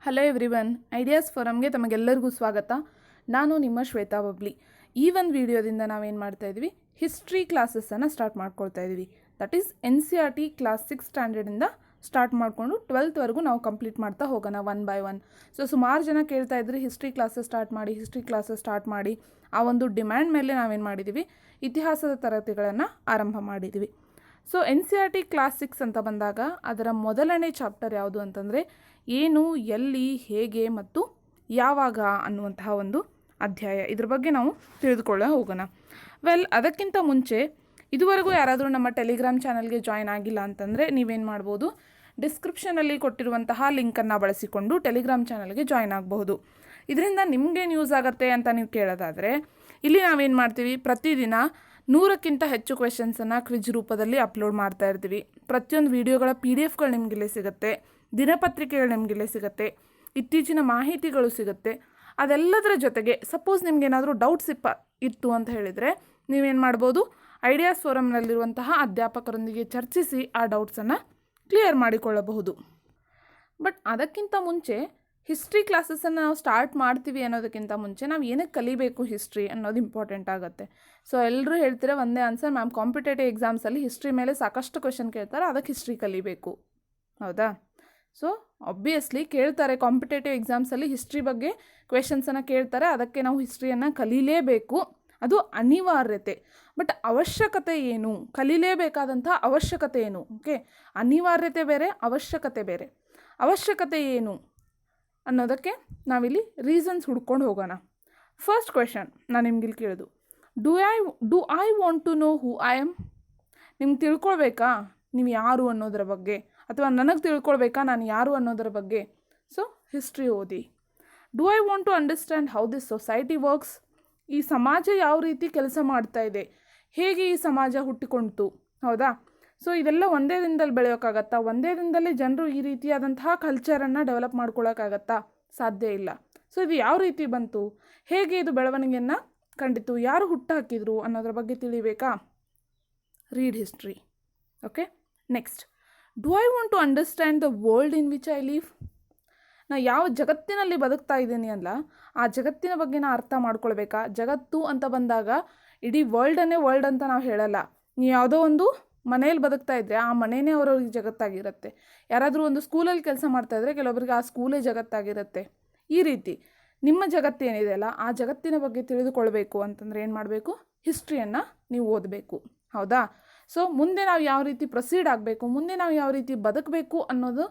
Hello everyone, ideas ಫೋರಮ್ಗೆ ತಮಗೆಲ್ಲರಿಗೂ ಸ್ವಾಗತ. ನಾನು ನಿಮ್ಮ ಶ್ವೇತಾ ಬಬ್ಲಿ. ಈ ಒಂದು ವಿಡಿಯೋದಿಂದ ನಾವೇನು ಮಾಡ್ತಾ ಇದ್ವಿ, ಹಿಸ್ಟ್ರಿ ಕ್ಲಾಸಸ್ಸನ್ನು ಸ್ಟಾರ್ಟ್ ಮಾಡ್ಕೊಳ್ತಾ ಇದ್ವಿ. ದಟ್ ಈಸ್ NCERT ಕ್ಲಾಸ್ 6 ಸ್ಟ್ಯಾಂಡರ್ಡಿಂದ ಸ್ಟಾರ್ಟ್ ಮಾಡಿಕೊಂಡು 12th ನಾವು ಕಂಪ್ಲೀಟ್ ಮಾಡ್ತಾ ಹೋಗೋಣ ಒನ್ ಬೈ ಒನ್. ಸೊ ಸುಮಾರು ಜನ ಕೇಳ್ತಾ ಇದ್ರಿ ಹಿಸ್ಟ್ರಿ ಕ್ಲಾಸಸ್ ಸ್ಟಾರ್ಟ್ ಮಾಡಿ ಆ ಒಂದು ಡಿಮ್ಯಾಂಡ್ ಮೇಲೆ ನಾವೇನು ಮಾಡಿದ್ದೀವಿ, ಇತಿಹಾಸದ ತರಗತಿಗಳನ್ನು ಆರಂಭ ಮಾಡಿದ್ದೀವಿ. ಸೊ NCERT ಕ್ಲಾಸ್ 6 ಅಂತ ಬಂದಾಗ ಅದರ ಮೊದಲನೇ ಚಾಪ್ಟರ್ ಯಾವುದು ಅಂತಂದರೆ ಏನು, ಎಲ್ಲಿ, ಹೇಗೆ ಮತ್ತು ಯಾವಾಗ ಅನ್ನುವಂತಹ ಒಂದು ಅಧ್ಯಾಯ. ಇದ್ರ ಬಗ್ಗೆ ನಾವು ತಿಳಿದುಕೊಳ್ಳೋ ಹೋಗೋಣ. ಅದಕ್ಕಿಂತ ಮುಂಚೆ ಇದುವರೆಗೂ ಯಾರಾದರೂ ನಮ್ಮ ಟೆಲಿಗ್ರಾಮ್ ಚಾನಲ್ಗೆ ಜಾಯ್ನ್ ಆಗಿಲ್ಲ ಅಂತಂದರೆ ನೀವೇನು ಮಾಡ್ಬೋದು, ಡಿಸ್ಕ್ರಿಪ್ಷನಲ್ಲಿ ಕೊಟ್ಟಿರುವಂತಹ ಲಿಂಕನ್ನು ಬಳಸಿಕೊಂಡು ಟೆಲಿಗ್ರಾಮ್ ಚಾನಲ್ಗೆ ಜಾಯ್ನ್ ಆಗಬಹುದು. ಇದರಿಂದ ನಿಮಗೇನು ಯೂಸ್ ಆಗುತ್ತೆ ಅಂತ ನೀವು ಕೇಳೋದಾದರೆ, ಇಲ್ಲಿ ನಾವೇನು ಮಾಡ್ತೀವಿ, ಪ್ರತಿದಿನ 100ಕ್ಕಿಂತ ಹೆಚ್ಚು ಕ್ವೆಶನ್ಸನ್ನು ಕ್ವಿಜ್ ರೂಪದಲ್ಲಿ ಅಪ್ಲೋಡ್ ಮಾಡ್ತಾ ಇರ್ತೀವಿ. ಪ್ರತಿಯೊಂದು ವಿಡಿಯೋಗಳ PDFಗಳು ನಿಮಗಿಲ್ಲೇ ಸಿಗುತ್ತೆ, ದಿನಪತ್ರಿಕೆಗಳು ನಿಮಗಿಲ್ಲೇ ಸಿಗುತ್ತೆ, ಇತ್ತೀಚಿನ ಮಾಹಿತಿಗಳು ಸಿಗುತ್ತೆ. ಅದೆಲ್ಲದರ ಜೊತೆಗೆ ಸಪೋಸ್ ನಿಮಗೇನಾದರೂ ಡೌಟ್ಸ್ ಇತ್ತು ಅಂತ ಹೇಳಿದರೆ ನೀವೇನು ಮಾಡ್ಬೋದು, ಐಡಿಯಾಸ್ ಫೋರಮ್ನಲ್ಲಿರುವಂತಹ ಅಧ್ಯಾಪಕರೊಂದಿಗೆ ಚರ್ಚಿಸಿ ಆ ಡೌಟ್ಸನ್ನು ಕ್ಲಿಯರ್ ಮಾಡಿಕೊಳ್ಳಬಹುದು. ಬಟ್ ಅದಕ್ಕಿಂತ ಮುಂಚೆ ಹಿಸ್ಟ್ರಿ ಕ್ಲಾಸಸ್ಸನ್ನು ನಾವು ಸ್ಟಾರ್ಟ್ ಮಾಡ್ತೀವಿ ಅನ್ನೋದಕ್ಕಿಂತ ಮುಂಚೆ ನಾವು ಏನಕ್ಕೆ ಕಲಿಬೇಕು ಹಿಸ್ಟ್ರಿ ಅನ್ನೋದು ಇಂಪಾರ್ಟೆಂಟ್ ಆಗುತ್ತೆ. ಸೊ ಎಲ್ಲರೂ ಹೇಳ್ತೀರಾ ಒಂದೇ ಆನ್ಸರ್, ಮ್ಯಾಮ್ ಕಾಂಪಿಟೇಟಿವ್ ಎಕ್ಸಾಮ್ಸಲ್ಲಿ ಹಿಸ್ಟ್ರಿ ಮೇಲೆ ಸಾಕಷ್ಟು ಕ್ವೆಶನ್ ಕೇಳ್ತಾರೆ, ಅದಕ್ಕೆ ಹಿಸ್ಟ್ರಿ ಕಲಿಬೇಕು. ಹೌದಾ? ಸೊ ಆಬ್ವಿಯಸ್ಲಿ ಕೇಳ್ತಾರೆ, ಕಾಂಪಿಟೇಟಿವ್ ಎಕ್ಸಾಮ್ಸಲ್ಲಿ ಹಿಸ್ಟ್ರಿ ಬಗ್ಗೆ ಕ್ವೆಶನ್ಸನ್ನು ಕೇಳ್ತಾರೆ, ಅದಕ್ಕೆ ನಾವು ಹಿಸ್ಟ್ರಿಯನ್ನು ಕಲೀಲೇಬೇಕು, ಅದು ಅನಿವಾರ್ಯತೆ. ಬಟ್ ಅವಶ್ಯಕತೆ ಏನು, ಕಲೀಲೇಬೇಕಾದಂಥ ಅವಶ್ಯಕತೆ ಏನು? ಓಕೆ, ಅನಿವಾರ್ಯತೆ ಬೇರೆ, ಅವಶ್ಯಕತೆ ಬೇರೆ. ಅವಶ್ಯಕತೆ ಏನು ಅನ್ನೋದಕ್ಕೆ ನಾವಿಲ್ಲಿ ರೀಸನ್ಸ್ ಹುಡ್ಕೊಂಡು ಹೋಗೋಣ. ಫಸ್ಟ್ ಕ್ವೆಶನ್ ನಾನು ನಿಮ್ಗಿಲ್ಲಿ ಕೇಳೋದು, do I want to know who I am? ನಿಮ್ಗೆ ತಿಳ್ಕೊಳ್ಬೇಕಾ ನೀವು ಯಾರು ಅನ್ನೋದರ ಬಗ್ಗೆ, ಅಥವಾ ನನಗೆ ತಿಳ್ಕೊಳ್ಬೇಕಾ ನಾನು ಯಾರು ಅನ್ನೋದರ ಬಗ್ಗೆ? ಸೊ ಹಿಸ್ಟ್ರಿ ಓದಿ. Do I want to understand how this society works? ಈ ಸಮಾಜ ಯಾವ ರೀತಿ ಕೆಲಸ ಮಾಡ್ತಾ ಇದೆ, ಹೇಗೆ ಈ ಸಮಾಜ ಹುಟ್ಟಿಕೊಂಡಿತು? ಹೌದಾ? ಸೊ ಇದೆಲ್ಲ ಒಂದೇ ದಿನದಲ್ಲಿ ಬೆಳೆಯೋಕ್ಕಾಗತ್ತಾ? ಒಂದೇ ದಿನದಲ್ಲಿ ಜನರು ಈ ರೀತಿಯಾದಂತಹ ಕಲ್ಚರನ್ನು ಡೆವಲಪ್ ಮಾಡ್ಕೊಳ್ಳೋಕ್ಕಾಗತ್ತಾ? ಸಾಧ್ಯ ಇಲ್ಲ. ಸೊ ಇದು ಯಾವ ರೀತಿ ಬಂತು, ಹೇಗೆ ಇದು ಬೆಳವಣಿಗೆಯನ್ನು ಕಂಡಿತು, ಯಾರು ಹುಟ್ಟಾಕಿದ್ರು ಅನ್ನೋದ್ರ ಬಗ್ಗೆ ತಿಳಿಬೇಕಾ? Read history. Okay, next, do I want to understand the world in which I live? ನಾ ಯಾವ ಜಗತ್ತಿನಲ್ಲಿ ಬದುಕ್ತಾ ಇದ್ದೀನಿ ಅಲ್ಲ, ಆ ಜಗತ್ತಿನ ಬಗ್ಗೆ ನಾ ಅರ್ಥ ಮಾಡ್ಕೊಳ್ಬೇಕಾ? ಜಗತ್ತು ಅಂತ ಬಂದಾಗ ಇಡೀ ವರ್ಲ್ಡನ್ನೇ ವರ್ಲ್ಡ್ ಅಂತ ನಾವು ಹೇಳಲ್ಲ. ನೀವು ಯಾವುದೋ ಒಂದು ಮನೇಲಿ ಬದುಕ್ತಾ ಇದ್ದರೆ ಆ ಮನೆಯೇ ಅವರವ್ರಿಗೆ ಜಗತ್ತಾಗಿರುತ್ತೆ. ಯಾರಾದರೂ ಒಂದು ಸ್ಕೂಲಲ್ಲಿ ಕೆಲಸ ಮಾಡ್ತಾಯಿದ್ರೆ ಕೆಲವೊಬ್ಬರಿಗೆ ಆ ಸ್ಕೂಲೇ ಜಗತ್ತಾಗಿರುತ್ತೆ. ಈ ರೀತಿ ನಿಮ್ಮ ಜಗತ್ತೇನಿದೆ ಅಲ್ಲ, ಆ ಜಗತ್ತಿನ ಬಗ್ಗೆ ತಿಳಿದುಕೊಳ್ಬೇಕು ಅಂತಂದರೆ ಏನು ಮಾಡಬೇಕು, ಹಿಸ್ಟ್ರಿಯನ್ನು ನೀವು ಓದಬೇಕು. ಹೌದಾ? ಸೊ ಮುಂದೆ ನಾವು ಯಾವ ರೀತಿ ಪ್ರೊಸೀಡ್ ಆಗಬೇಕು, ಮುಂದೆ ನಾವು ಯಾವ ರೀತಿ ಬದುಕಬೇಕು ಅನ್ನೋದು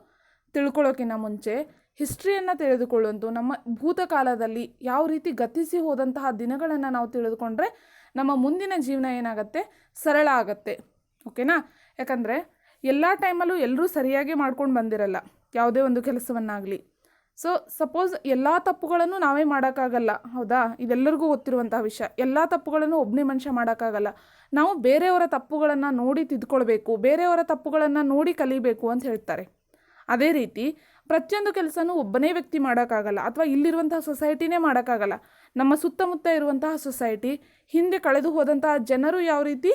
ತಿಳ್ಕೊಳ್ಳೋಕ್ಕಿಂತ ಮುಂಚೆ ಹಿಸ್ಟ್ರಿಯನ್ನು ತಿಳಿದುಕೊಳ್ಳುವಂಥ ನಮ್ಮ ಭೂತಕಾಲದಲ್ಲಿ ಯಾವ ರೀತಿ ಗತಿಸಿ ಹೋದಂತಹ ದಿನಗಳನ್ನು ನಾವು ತಿಳಿದುಕೊಂಡ್ರೆ ನಮ್ಮ ಮುಂದಿನ ಜೀವನ ಏನಾಗುತ್ತೆ, ಸರಳ ಆಗುತ್ತೆ. ಓಕೆನಾ? ಯಾಕಂದರೆ ಎಲ್ಲ ಟೈಮಲ್ಲೂ ಎಲ್ಲರೂ ಸರಿಯಾಗಿ ಮಾಡ್ಕೊಂಡು ಬಂದಿರಲ್ಲ ಯಾವುದೇ ಒಂದು ಕೆಲಸವನ್ನಾಗಲಿ. ಸೊ ಸಪೋಸ್ ಎಲ್ಲ ತಪ್ಪುಗಳನ್ನು ನಾವೇ ಮಾಡೋಕ್ಕಾಗಲ್ಲ. ಹೌದಾ? ಇದೆಲ್ಲರಿಗೂ ಗೊತ್ತಿರುವಂತಹ ವಿಷಯ. ಎಲ್ಲ ತಪ್ಪುಗಳನ್ನು ಒಬ್ಬನೇ ಮನುಷ್ಯ ಮಾಡೋಕ್ಕಾಗಲ್ಲ. ನಾವು ಬೇರೆಯವರ ತಪ್ಪುಗಳನ್ನು ನೋಡಿ ತಿದ್ಕೊಳ್ಬೇಕು, ಬೇರೆಯವರ ತಪ್ಪುಗಳನ್ನು ನೋಡಿ ಕಲಿಬೇಕು ಅಂತ ಹೇಳ್ತಾರೆ. ಅದೇ ರೀತಿ ಪ್ರತಿಯೊಂದು ಕೆಲಸನೂ ಒಬ್ಬನೇ ವ್ಯಕ್ತಿ ಮಾಡೋಕ್ಕಾಗಲ್ಲ, ಅಥವಾ ಇಲ್ಲಿರುವಂತಹ ಸೊಸೈಟಿನೇ ಮಾಡೋಕ್ಕಾಗಲ್ಲ. ನಮ್ಮ ಸುತ್ತಮುತ್ತ ಇರುವಂತಹ ಸೊಸೈಟಿ, ಹಿಂದೆ ಕಳೆದು ಹೋದಂತಹ ಜನರು ಯಾವ ರೀತಿ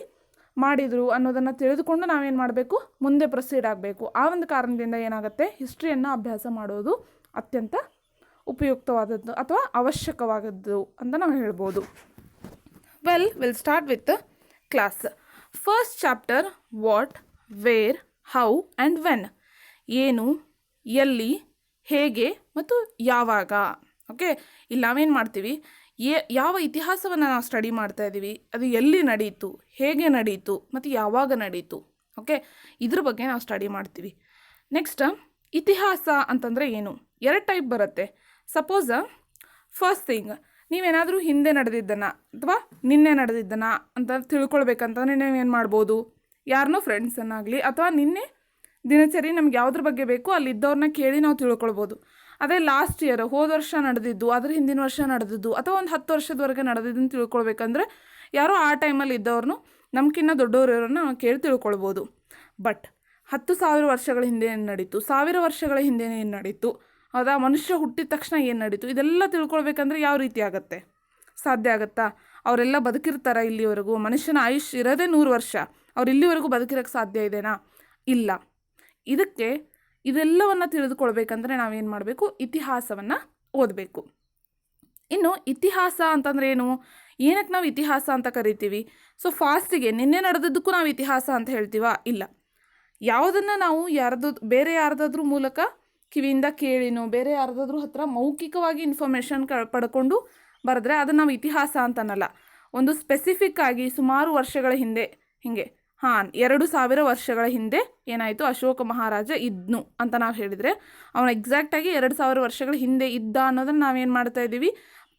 ಮಾಡಿದರು ಅನ್ನೋದನ್ನು ತಿಳಿದುಕೊಂಡು ನಾವೇನು ಮಾಡಬೇಕು, ಮುಂದೆ ಪ್ರೊಸೀಡ್ ಆಗಬೇಕು. ಆ ಒಂದು ಕಾರಣದಿಂದ ಏನಾಗುತ್ತೆ, ಹಿಸ್ಟ್ರಿಯನ್ನು ಅಭ್ಯಾಸ ಮಾಡೋದು ಅತ್ಯಂತ ಉಪಯುಕ್ತವಾದದ್ದು ಅಥವಾ ಅವಶ್ಯಕವಾದದ್ದು ಅಂತ ನಾವು ಹೇಳ್ಬೋದು. Will start with class. First chapter, what, where, how and when. ಏನು, ಎಲ್ಲಿ, ಹೇಗೆ ಮತ್ತು ಯಾವಾಗ. ಓಕೆ, ಇಲ್ಲಿ ನಾವೇನು ಮಾಡ್ತೀವಿ, ಯಾವ ಇತಿಹಾಸವನ್ನು ನಾವು ಸ್ಟಡಿ ಮಾಡ್ತಾ ಇದ್ದೀವಿ, ಅದು ಎಲ್ಲಿ ನಡೀತು, ಹೇಗೆ ನಡೀತು ಮತ್ತು ಯಾವಾಗ ನಡೀತು. ಓಕೆ, ಇದ್ರ ಬಗ್ಗೆ ನಾವು ಸ್ಟಡಿ ಮಾಡ್ತೀವಿ. ನೆಕ್ಸ್ಟ್, ಇತಿಹಾಸ ಅಂತಂದರೆ ಏನು? 2 ಟೈಪ್ ಬರುತ್ತೆ. ಸಪೋಸ್ ಫಸ್ಟ್ ಥಿಂಗ್, ನೀವೇನಾದರೂ ಹಿಂದೆ ನಡೆದಿದ್ದನ್ನು ಅಥವಾ ನಿನ್ನೆ ನಡೆದಿದ್ದನ್ನು ಅಂತ ತಿಳ್ಕೊಳ್ಬೇಕಂತಂದರೆ ನೀವೇನು ಮಾಡ್ಬೋದು, ಯಾರನ್ನೋ ಫ್ರೆಂಡ್ಸನ್ನಾಗಲಿ ಅಥವಾ ನಿನ್ನೆ ದಿನಚರಿ ನಮ್ಗೆ ಯಾವುದ್ರ ಬಗ್ಗೆ ಬೇಕು ಅಲ್ಲಿದ್ದವ್ರನ್ನ ಕೇಳಿ ನಾವು ತಿಳ್ಕೊಳ್ಬೋದು. ಅದೇ ಲಾಸ್ಟ್ ಇಯರ್, ಹೋದ ವರ್ಷ ನಡೆದಿದ್ದು, ಅದ್ರ ಹಿಂದಿನ ವರ್ಷ ನಡೆದಿದ್ದು, ಅಥವಾ ಒಂದು 10 ವರ್ಷದವರೆಗೆ ನಡೆದಿದ್ದನ್ನು ತಿಳ್ಕೊಳ್ಬೇಕಂದ್ರೆ ಯಾರೋ ಆ ಟೈಮಲ್ಲಿ ಇದ್ದವ್ರನ್ನು, ನಮ್ಗಿನ್ನ ದೊಡ್ಡವರನ್ನ ನಾವು ಕೇಳಿ ತಿಳ್ಕೊಳ್ಬೋದು. ಬಟ್ 10,000 ವರ್ಷಗಳ ಹಿಂದೆ ಏನು ನಡೀತು, 1000 ವರ್ಷಗಳ ಹಿಂದೆ ಏನು ನಡೀತು, ಹೌದಾ, ಮನುಷ್ಯ ಹುಟ್ಟಿದ ತಕ್ಷಣ ಏನು ನಡೀತು, ಇದೆಲ್ಲ ತಿಳ್ಕೊಳ್ಬೇಕಂದ್ರೆ ಯಾವ ರೀತಿ ಆಗುತ್ತೆ? ಸಾಧ್ಯ ಆಗುತ್ತಾ? ಅವರೆಲ್ಲ ಬದುಕಿರ್ತಾರ ಇಲ್ಲಿವರೆಗೂ? ಮನುಷ್ಯನ ಆಯುಷ್ ಇರೋದೇ 100 ವರ್ಷ, ಅವ್ರು ಇಲ್ಲಿವರೆಗೂ ಬದುಕಿರೋಕ್ಕೆ ಸಾಧ್ಯ ಇದೆನಾ? ಇಲ್ಲ. ಇದಕ್ಕೆ ಇದೆಲ್ಲವನ್ನು ತಿಳಿದುಕೊಳ್ಬೇಕಂದ್ರೆ ನಾವೇನು ಮಾಡಬೇಕು, ಇತಿಹಾಸವನ್ನು ಓದಬೇಕು. ಇನ್ನು ಇತಿಹಾಸ ಅಂತಂದ್ರೆ ಏನು, ಏನಕ್ಕೆ ನಾವು ಇತಿಹಾಸ ಅಂತ ಕರಿತೀವಿ? ಸೊ ಫಾಸ್ಟಿಗೆ ನಿನ್ನೆ ನಡೆದದ್ದಕ್ಕೂ ನಾವು ಇತಿಹಾಸ ಅಂತ ಹೇಳ್ತೀವಾ? ಇಲ್ಲ. ಯಾವುದನ್ನು ನಾವು ಬೇರೆ ಯಾರ್ದಾದ್ರೂ ಮೂಲಕ ಕಿವಿಯಿಂದ ಕೇಳಿನೋ ಬೇರೆ ಯಾರ್ದಾದ್ರೂ ಹತ್ರ ಮೌಖಿಕವಾಗಿ ಇನ್ಫಾರ್ಮೇಷನ್ ಪಡ್ಕೊಂಡು ಬರೆದ್ರೆ ಅದನ್ನು ನಾವು ಇತಿಹಾಸ ಅಂತನಲ್ಲ. ಒಂದು ಸ್ಪೆಸಿಫಿಕ್ ಆಗಿ ಸುಮಾರು ವರ್ಷಗಳ ಹಿಂದೆ ಹಿಂಗೆ 2000 ವರ್ಷಗಳ ಹಿಂದೆ ಏನಾಯಿತು, ಅಶೋಕ ಮಹಾರಾಜ ಇದ್ನು ಅಂತ ನಾವು ಹೇಳಿದರೆ ಅವನು ಎಕ್ಸಾಕ್ಟಾಗಿ 2000 ವರ್ಷಗಳ ಹಿಂದೆ ಇದ್ದ ಅನ್ನೋದನ್ನು ನಾವೇನು ಮಾಡ್ತಾ ಇದ್ದೀವಿ,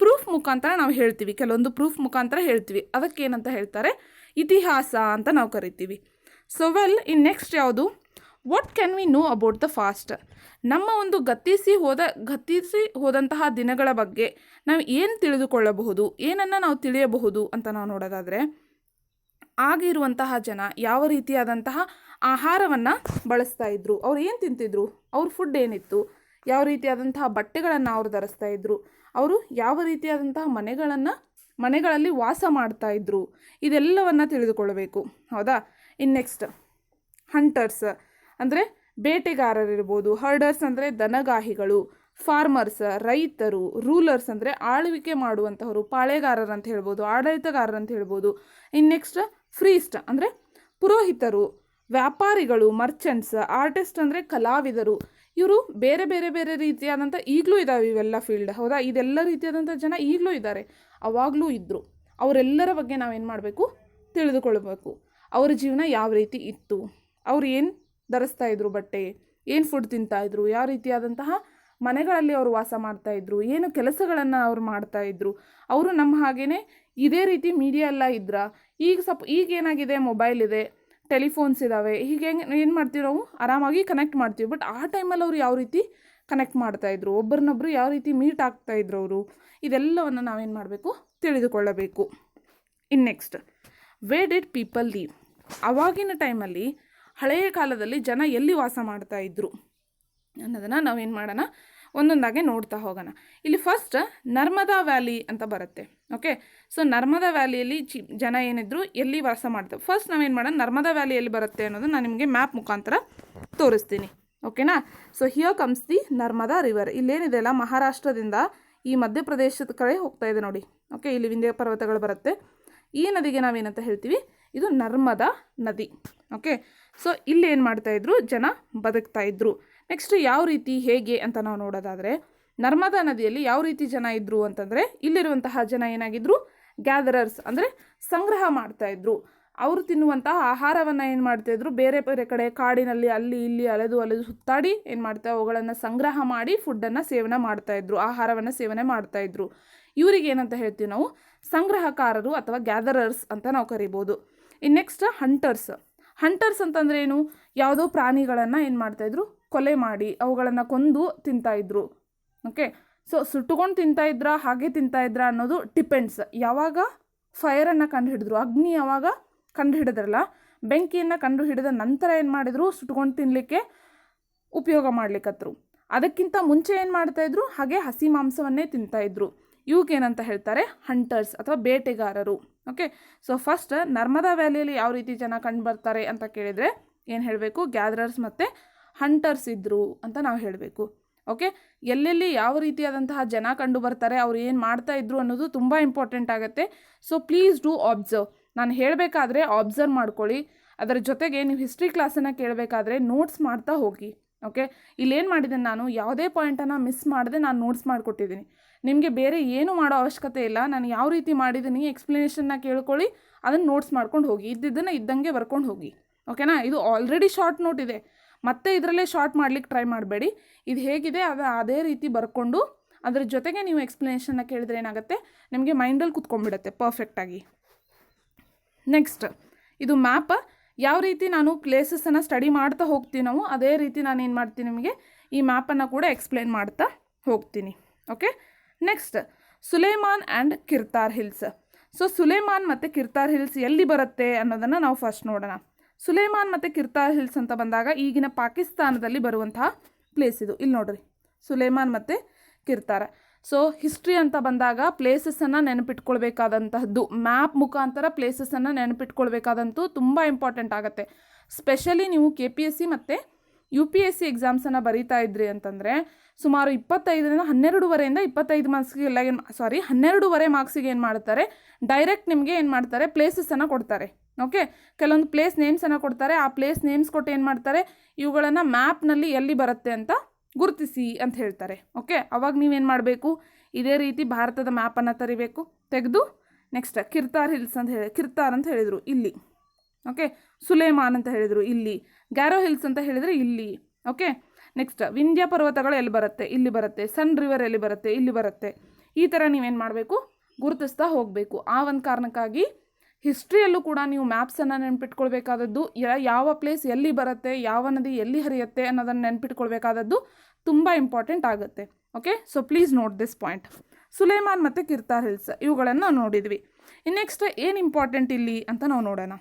ಪ್ರೂಫ್ ಮುಖಾಂತರ ನಾವು ಹೇಳ್ತೀವಿ. ಕೆಲವೊಂದು ಪ್ರೂಫ್ ಮುಖಾಂತರ ಹೇಳ್ತೀವಿ. ಅದಕ್ಕೇನಂತ ಹೇಳ್ತಾರೆ, ಇತಿಹಾಸ ಅಂತ ನಾವು ಕರಿತೀವಿ. ಸೊ ಇನ್ ನೆಕ್ಸ್ಟ್ ಯಾವುದು, what can we know about the fast? ನಮ್ಮ ಒಂದು ಗತಿಸಿ ಹೋದಂತಹ ದಿನಗಳ ಬಗ್ಗೆ ನಾವು ಏನು ತಿಳಿದುಕೊಳ್ಳಬಹುದು, ಏನನ್ನು ನಾವು ತಿಳಿಯಬಹುದು ಅಂತ ನಾವು ನೋಡೋದಾದರೆ, ಆಗಿರುವಂತಹ ಜನ ಯಾವ ರೀತಿಯಾದಂತಹ ಆಹಾರವನ್ನು ಬಳಸ್ತಾ ಇದ್ರು, ಅವ್ರು ಏನು ತಿಂತಿದ್ರು, ಅವ್ರ ಫುಡ್ ಏನಿತ್ತು, ಯಾವ ರೀತಿಯಾದಂತಹ ಬಟ್ಟೆಗಳನ್ನು ಅವ್ರು ಧರಿಸ್ತಾ ಇದ್ರು, ಅವರು ಯಾವ ರೀತಿಯಾದಂತಹ ಮನೆಗಳಲ್ಲಿ ವಾಸ ಮಾಡ್ತಾ ಇದ್ರು, ಇದೆಲ್ಲವನ್ನು ತಿಳಿದುಕೊಳ್ಳಬೇಕು. ಹೌದಾ? ಇನ್ನು ನೆಕ್ಸ್ಟ್ ಹಂಟರ್ಸ್ ಅಂದರೆ ಬೇಟೆಗಾರರಿರ್ಬೋದು, ಹರ್ಡರ್ಸ್ ಅಂದರೆ ದನಗಾಹಿಗಳು, ಫಾರ್ಮರ್ಸ್ ರೈತರು, ರೂಲರ್ಸ್ ಅಂದರೆ ಆಳ್ವಿಕೆ ಮಾಡುವಂತಹವರು, ಪಾಳೆಗಾರರು ಅಂತ ಹೇಳ್ಬೋದು, ಆಡಳಿತಗಾರರು ಅಂತ ಹೇಳ್ಬೋದು. ಇನ್ನು ನೆಕ್ಸ್ಟ್ ಫ್ರೀಸ್ಟ್ ಅಂದರೆ ಪುರೋಹಿತರು, ವ್ಯಾಪಾರಿಗಳು, ಮರ್ಚೆಂಟ್ಸ್, ಆರ್ಟಿಸ್ಟ್ ಅಂದರೆ ಕಲಾವಿದರು. ಇವರು ಬೇರೆ ಬೇರೆ ಬೇರೆ ರೀತಿಯಾದಂಥ ಈಗಲೂ ಇದ್ದಾವೆ ಇವೆಲ್ಲ ಫೀಲ್ಡ್. ಹೌದಾ? ಇದೆಲ್ಲ ರೀತಿಯಾದಂಥ ಜನ ಈಗಲೂ ಇದ್ದಾರೆ, ಅವಾಗಲೂ ಇದ್ದರು. ಅವರೆಲ್ಲರ ಬಗ್ಗೆ ನಾವೇನು ಮಾಡಬೇಕು, ತಿಳಿದುಕೊಳ್ಬೇಕು. ಅವರ ಜೀವನ ಯಾವ ರೀತಿ ಇತ್ತು, ಅವ್ರು ಏನು ಧರಿಸ್ತಾ ಇದ್ರು ಬಟ್ಟೆ, ಏನು ಫುಡ್ ತಿಂತಾಯಿದ್ರು, ಯಾವ ರೀತಿಯಾದಂತಹ ಮನೆಗಳಲ್ಲಿ ಅವರು ವಾಸ ಮಾಡ್ತಾಯಿದ್ರು, ಏನು ಕೆಲಸಗಳನ್ನು ಅವ್ರು ಮಾಡ್ತಾಯಿದ್ರು. ಅವರು ನಮ್ಮ ಹಾಗೇ ಇದೇ ರೀತಿ ಮೀಡಿಯಾ ಎಲ್ಲ ಇದ್ರ. ಈಗ ಏನಾಗಿದೆ, ಮೊಬೈಲ್ ಇದೆ, ಟೆಲಿಫೋನ್ಸ್ ಇದ್ದಾವೆ, ಹೀಗೆ ಏನು ಮಾಡ್ತೀವಿ ನಾವು, ಆರಾಮಾಗಿ ಕನೆಕ್ಟ್ ಮಾಡ್ತೀವಿ. ಬಟ್ ಆ ಟೈಮಲ್ಲಿ ಅವರು ಯಾವ ರೀತಿ ಕನೆಕ್ಟ್ ಮಾಡ್ತಾಯಿದ್ರು, ಒಬ್ಬರನ್ನೊಬ್ಬರು ಯಾವ ರೀತಿ ಮೀಟ್ ಆಗ್ತಾಯಿದ್ರು ಅವರು, ಇದೆಲ್ಲವನ್ನು ನಾವೇನು ಮಾಡಬೇಕು, ತಿಳಿದುಕೊಳ್ಳಬೇಕು. ಇನ್ನು next, where did people leave? ಆವಾಗಿನ ಟೈಮಲ್ಲಿ ಹಳೆಯ ಕಾಲದಲ್ಲಿ ಜನ ಎಲ್ಲಿ ವಾಸ ಮಾಡ್ತಾಯಿದ್ರು ಅನ್ನೋದನ್ನು ನಾವೇನು ಮಾಡೋಣ, ಒಂದೊಂದಾಗೆ ನೋಡ್ತಾ ಹೋಗೋಣ. ಇಲ್ಲಿ ಫಸ್ಟ್ ನರ್ಮದಾ ವ್ಯಾಲಿ ಅಂತ ಬರುತ್ತೆ. ಓಕೆ, ಸೊ ನರ್ಮದಾ ವ್ಯಾಲಿಯಲ್ಲಿ ಜನ ಏನಿದ್ರು, ಎಲ್ಲಿ ವಾಸ ಮಾಡ್ತಾರೆ. ಫಸ್ಟ್ ನಾವೇನು ಮಾಡೋಣ, ನರ್ಮದಾ ವ್ಯಾಲಿ ಎಲ್ಲಿ ಬರುತ್ತೆ ಅನ್ನೋದು ನಾನು ನಿಮಗೆ ಮ್ಯಾಪ್ ಮುಖಾಂತರ ತೋರಿಸ್ತೀನಿ. ಓಕೆನಾ? So here comes the Narmada river. ಇಲ್ಲೇನಿದೆ ಅಲ್ಲ, ಮಹಾರಾಷ್ಟ್ರದಿಂದ ಈ ಮಧ್ಯಪ್ರದೇಶದ ಕಡೆ ಹೋಗ್ತಾ ಇದೆ ನೋಡಿ. ಓಕೆ, ಇಲ್ಲಿ ವಿಂಧ್ಯ ಪರ್ವತಗಳು ಬರುತ್ತೆ. ಈ ನದಿಗೆ ನಾವೇನಂತ ಹೇಳ್ತೀವಿ, ಇದು ನರ್ಮದಾ ನದಿ. ಓಕೆ, ಸೊ ಇಲ್ಲಿ ಏನು ಮಾಡ್ತಾಯಿದ್ರು, ಜನ ಬದುಕ್ತಾ ಇದ್ರು. ನೆಕ್ಸ್ಟ್ ಯಾವ ರೀತಿ ಹೇಗೆ ಅಂತ ನಾವು ನೋಡೋದಾದರೆ, ನರ್ಮದಾ ನದಿಯಲ್ಲಿ ಯಾವ ರೀತಿ ಜನ ಇದ್ದರು ಅಂತಂದರೆ, ಇಲ್ಲಿರುವಂತಹ ಜನ ಏನಾಗಿದ್ರು, ಗ್ಯಾದರರ್ಸ್ ಅಂದರೆ ಸಂಗ್ರಹ ಮಾಡ್ತಾಯಿದ್ರು. ಅವರು ತಿನ್ನುವಂತಹ ಆಹಾರವನ್ನು ಏನು ಮಾಡ್ತಾಯಿದ್ರು, ಬೇರೆ ಬೇರೆ ಕಡೆ ಕಾಡಿನಲ್ಲಿ ಅಲ್ಲಿ ಇಲ್ಲಿ ಅಲೆದು ಸುತ್ತಾಡಿ ಏನು ಮಾಡ್ತಾ ಅವುಗಳನ್ನು ಸಂಗ್ರಹ ಮಾಡಿ ಫುಡ್ಡನ್ನು ಸೇವನೆ ಮಾಡ್ತಾಯಿದ್ರು, ಆಹಾರವನ್ನು ಸೇವನೆ ಮಾಡ್ತಾಯಿದ್ರು. ಇವರಿಗೆ ಏನಂತ ಹೇಳ್ತೀವಿ ನಾವು, ಸಂಗ್ರಹಕಾರರು ಅಥವಾ ಗ್ಯಾದರರ್ಸ್ ಅಂತ ನಾವು ಕರಿಬೋದು. ಇನ್ನು ನೆಕ್ಸ್ಟ್ ಹಂಟರ್ಸ್ ಅಂತಂದ್ರೆ ಏನು, ಯಾವುದೋ ಪ್ರಾಣಿಗಳನ್ನು ಏನು ಮಾಡ್ತಾಯಿದ್ರು, ಕೊಲೆ ಮಾಡಿ ಅವುಗಳನ್ನು ಕೊಂದು ತಿಂತಾಯಿದ್ರು. ಓಕೆ, ಸೊ ಸುಟ್ಟುಕೊಂಡು ತಿಂತಾಯಿದ್ರಾ, ಹಾಗೆ ತಿಂತಾಯಿದ್ರಾ ಅನ್ನೋದು ಡಿಪೆಂಡ್ಸ್. ಯಾವಾಗ ಫೈರನ್ನು ಕಂಡುಹಿಡಿದ್ರು, ಅಗ್ನಿ ಯಾವಾಗ ಕಂಡುಹಿಡಿದ್ರಲ್ಲ, ಬೆಂಕಿಯನ್ನು ಕಂಡುಹಿಡಿದ ನಂತರ ಏನು ಮಾಡಿದ್ರು, ಸುಟ್ಕೊಂಡು ತಿನ್ನಲಿಕ್ಕೆ ಉಪಯೋಗ ಮಾಡ್ಲಿಕ್ಕತ್ರು. ಅದಕ್ಕಿಂತ ಮುಂಚೆ ಏನು ಮಾಡ್ತಾಯಿದ್ರು, ಹಾಗೆ ಹಸಿ ಮಾಂಸವನ್ನೇ ತಿಂತಾಯಿದ್ರು. ಇವಕ್ಕೇನಂತ ಹೇಳ್ತಾರೆ, ಹಂಟರ್ಸ್ ಅಥವಾ ಬೇಟೆಗಾರರು. ಓಕೆ, ಸೊ ಫಸ್ಟ್ ನರ್ಮದಾ ವ್ಯಾಲಿಯಲ್ಲಿ ಯಾವ ರೀತಿ ಜನ ಕಂಡು ಬರ್ತಾರೆ ಅಂತ ಕೇಳಿದರೆ ಏನು ಹೇಳಬೇಕು, ಗ್ಯಾದರರ್ಸ್ ಮತ್ತು ಹಂಟರ್ಸ್ ಇದ್ದರು ಅಂತ ನಾವು ಹೇಳಬೇಕು. ಓಕೆ, ಎಲ್ಲೆಲ್ಲಿ ಯಾವ ರೀತಿಯಾದಂತಹ ಜನ ಕಂಡು ಬರ್ತಾರೆ, ಅವ್ರು ಏನು ಮಾಡ್ತಾ ಇದ್ರು ಅನ್ನೋದು ತುಂಬ ಇಂಪಾರ್ಟೆಂಟ್ ಆಗುತ್ತೆ. So please do observe. ನಾನು ಹೇಳಬೇಕಾದ್ರೆ ಅಬ್ಸರ್ವ್ ಮಾಡ್ಕೊಳ್ಳಿ. ಅದರ ಜೊತೆಗೆ ನೀವು ಹಿಸ್ಟ್ರಿ ಕ್ಲಾಸನ್ನು ಕೇಳಬೇಕಾದ್ರೆ ನೋಟ್ಸ್ ಮಾಡ್ತಾ ಹೋಗಿ. ಓಕೆ, ಇಲ್ಲೇನು ಮಾಡಿದ್ದೀನಿ, ನಾನು ಯಾವುದೇ ಪಾಯಿಂಟನ್ನು ಮಿಸ್ ಮಾಡದೆ ನಾನು ನೋಟ್ಸ್ ಮಾಡಿಕೊಟ್ಟಿದ್ದೀನಿ. ನಿಮಗೆ ಬೇರೆ ಏನು ಮಾಡೋ ಅವಶ್ಯಕತೆ ಇಲ್ಲ. ನಾನು ಯಾವ ರೀತಿ ಮಾಡಿದ್ದೀನಿ ಎಕ್ಸ್ಪ್ಲನೇಷನ್ನ ಕೇಳ್ಕೊಳ್ಳಿ, ಅದನ್ನು ನೋಟ್ಸ್ ಮಾಡ್ಕೊಂಡು ಹೋಗಿ, ಇದ್ದಿದ್ದನ್ನು ಇದ್ದಂಗೆ ಬರ್ಕೊಂಡು ಹೋಗಿ. ಓಕೆನಾ? ಇದು ಆಲ್ರೆಡಿ ಶಾರ್ಟ್ ನೋಟ್ ಇದೆ, ಮತ್ತೆ ಇದರಲ್ಲೇ ಶಾರ್ಟ್ ಮಾಡ್ಲಿಕ್ಕೆ ಟ್ರೈ ಮಾಡಬೇಡಿ. ಇದು ಹೇಗಿದೆ ಅದೇ ರೀತಿ ಬರ್ಕೊಂಡು ಅದರ ಜೊತೆಗೆ ನೀವು ಎಕ್ಸ್ಪ್ಲನೇಷನ್ನ ಕೇಳಿದ್ರೆ ಏನಾಗುತ್ತೆ, ನಿಮಗೆ ಮೈಂಡಲ್ಲಿ ಕುತ್ಕೊಂಡ್ಬಿಡುತ್ತೆ ಪರ್ಫೆಕ್ಟಾಗಿ. ನೆಕ್ಸ್ಟ್, ಇದು ಮ್ಯಾಪ್. ಯಾವ ರೀತಿ ನಾನು ಪ್ಲೇಸಸನ್ನು ಸ್ಟಡಿ ಮಾಡ್ತಾ ಹೋಗ್ತೀನಿ ನಾವು, ಅದೇ ರೀತಿ ನಾನು ಏನು ಮಾಡ್ತೀನಿ, ನಿಮಗೆ ಈ ಮ್ಯಾಪನ್ನು ಕೂಡ ಎಕ್ಸ್ಪ್ಲೇನ್ ಮಾಡ್ತಾ ಹೋಗ್ತೀನಿ. Okay, next Sulaiman and Kirthar hills. So Sulaiman ಮತ್ತು ಕಿರ್ತಾರ್ ಹಿಲ್ಸ್ ಎಲ್ಲಿ ಬರುತ್ತೆ ಅನ್ನೋದನ್ನು ನಾವು ಫಸ್ಟ್ ನೋಡೋಣ. ಸುಲೇಮಾನ್ ಮತ್ತು ಕಿರ್ತಾರ್ ಹಿಲ್ಸ್ ಅಂತ ಬಂದಾಗ ಈಗಿನ ಪಾಕಿಸ್ತಾನದಲ್ಲಿ ಬರುವಂತಹ ಪ್ಲೇಸ್ ಇದು. ಇಲ್ಲಿ ನೋಡ್ರಿ, ಸುಲೇಮಾನ್ ಮತ್ತು ಕಿರ್ತಾರ. ಸೊ ಹಿಸ್ಟ್ರಿ ಅಂತ ಬಂದಾಗ ಪ್ಲೇಸಸನ್ನು ನೆನಪಿಟ್ಕೊಳ್ಬೇಕಾದಂತಹದ್ದು, ಮ್ಯಾಪ್ ಮುಖಾಂತರ ಪ್ಲೇಸಸನ್ನು ನೆನಪಿಟ್ಕೊಳ್ಬೇಕಾದಂತೂ ತುಂಬ ಇಂಪಾರ್ಟೆಂಟ್ ಆಗುತ್ತೆ. ಸ್ಪೆಷಲಿ ನೀವು KPSC ಮತ್ತು UPSC ಎಕ್ಸಾಮ್ಸನ್ನು ಬರೀತಾ ಇದ್ರಿ ಅಂತಂದರೆ ಸುಮಾರು 25ರಿಂದ 12ವರೆಯಿಂದ 25 ಮಾರ್ಕ್ಸ್ಗೆ ಎಲ್ಲ 12ವರೆ ಮಾರ್ಕ್ಸಿಗೆ ಏನು ಮಾಡ್ತಾರೆ, ಡೈರೆಕ್ಟ್ ನಿಮಗೆ ಏನು ಮಾಡ್ತಾರೆ, ಪ್ಲೇಸಸನ್ನು ಕೊಡ್ತಾರೆ. ಓಕೆ, ಕೆಲವೊಂದು ಪ್ಲೇಸ್ ನೇಮ್ಸನ್ನು ಕೊಡ್ತಾರೆ. ಆ ಪ್ಲೇಸ್ ನೇಮ್ಸ್ ಕೊಟ್ಟು ಏನು ಮಾಡ್ತಾರೆ, ಇವುಗಳನ್ನು ಮ್ಯಾಪ್ನಲ್ಲಿ ಎಲ್ಲಿ ಬರುತ್ತೆ ಅಂತ ಗುರುತಿಸಿ ಅಂತ ಹೇಳ್ತಾರೆ. ಓಕೆ, ಅವಾಗ ನೀವೇನು ಮಾಡಬೇಕು, ಇದೇ ರೀತಿ ಭಾರತದ ಮ್ಯಾಪನ್ನು ತೆಗೆದು ನೆಕ್ಸ್ಟ್ ಕಿರ್ತಾರ್ ಹಿಲ್ಸ್ ಅಂತ ಕಿರ್ತಾರ್ ಅಂತ ಹೇಳಿದರು ಇಲ್ಲಿ. ಓಕೆ, ಸುಲೇಮಾನ್ ಅಂತ ಹೇಳಿದರು ಇಲ್ಲಿ, ಗ್ಯಾರೋ ಹಿಲ್ಸ್ ಅಂತ ಹೇಳಿದರೆ ಇಲ್ಲಿ. ಓಕೆ, ನೆಕ್ಸ್ಟ್ ವಿಂಧ್ಯ ಪರ್ವತಗಳು ಎಲ್ಲಿ ಬರುತ್ತೆ, ಇಲ್ಲಿ ಬರುತ್ತೆ. ಸನ್ ರಿವರ್ ಎಲ್ಲಿ ಬರುತ್ತೆ, ಇಲ್ಲಿ ಬರುತ್ತೆ. ಈ ಥರ ನೀವೇನು ಮಾಡಬೇಕು, ಗುರುತಿಸ್ತಾ ಹೋಗಬೇಕು. ಆ ಒಂದು ಕಾರಣಕ್ಕಾಗಿ ಹಿಸ್ಟ್ರಿಯಲ್ಲೂ ಕೂಡ ನೀವು ಮ್ಯಾಪ್ಸನ್ನು ನೆನ್ಪಿಟ್ಕೊಳ್ಬೇಕಾದದ್ದು, ಯಾವ ಪ್ಲೇಸ್ ಎಲ್ಲಿ ಬರುತ್ತೆ, ಯಾವ ನದಿ ಎಲ್ಲಿ ಹರಿಯುತ್ತೆ ಅನ್ನೋದನ್ನು ನೆನ್ಪಿಟ್ಕೊಳ್ಬೇಕಾದದ್ದು ತುಂಬ ಇಂಪಾರ್ಟೆಂಟ್ ಆಗುತ್ತೆ. Okay, so please note this point. Sulaiman ಮತ್ತು ಕಿರ್ತಾರ್ ಹಿಲ್ಸ್ ಇವುಗಳನ್ನು ನೋಡಿದ್ವಿ. ಇನ್ನು ನೆಕ್ಸ್ಟ್ ಏನು ಇಂಪಾರ್ಟೆಂಟ್ ಇಲ್ಲಿ ಅಂತ ನಾವು ನೋಡೋಣ.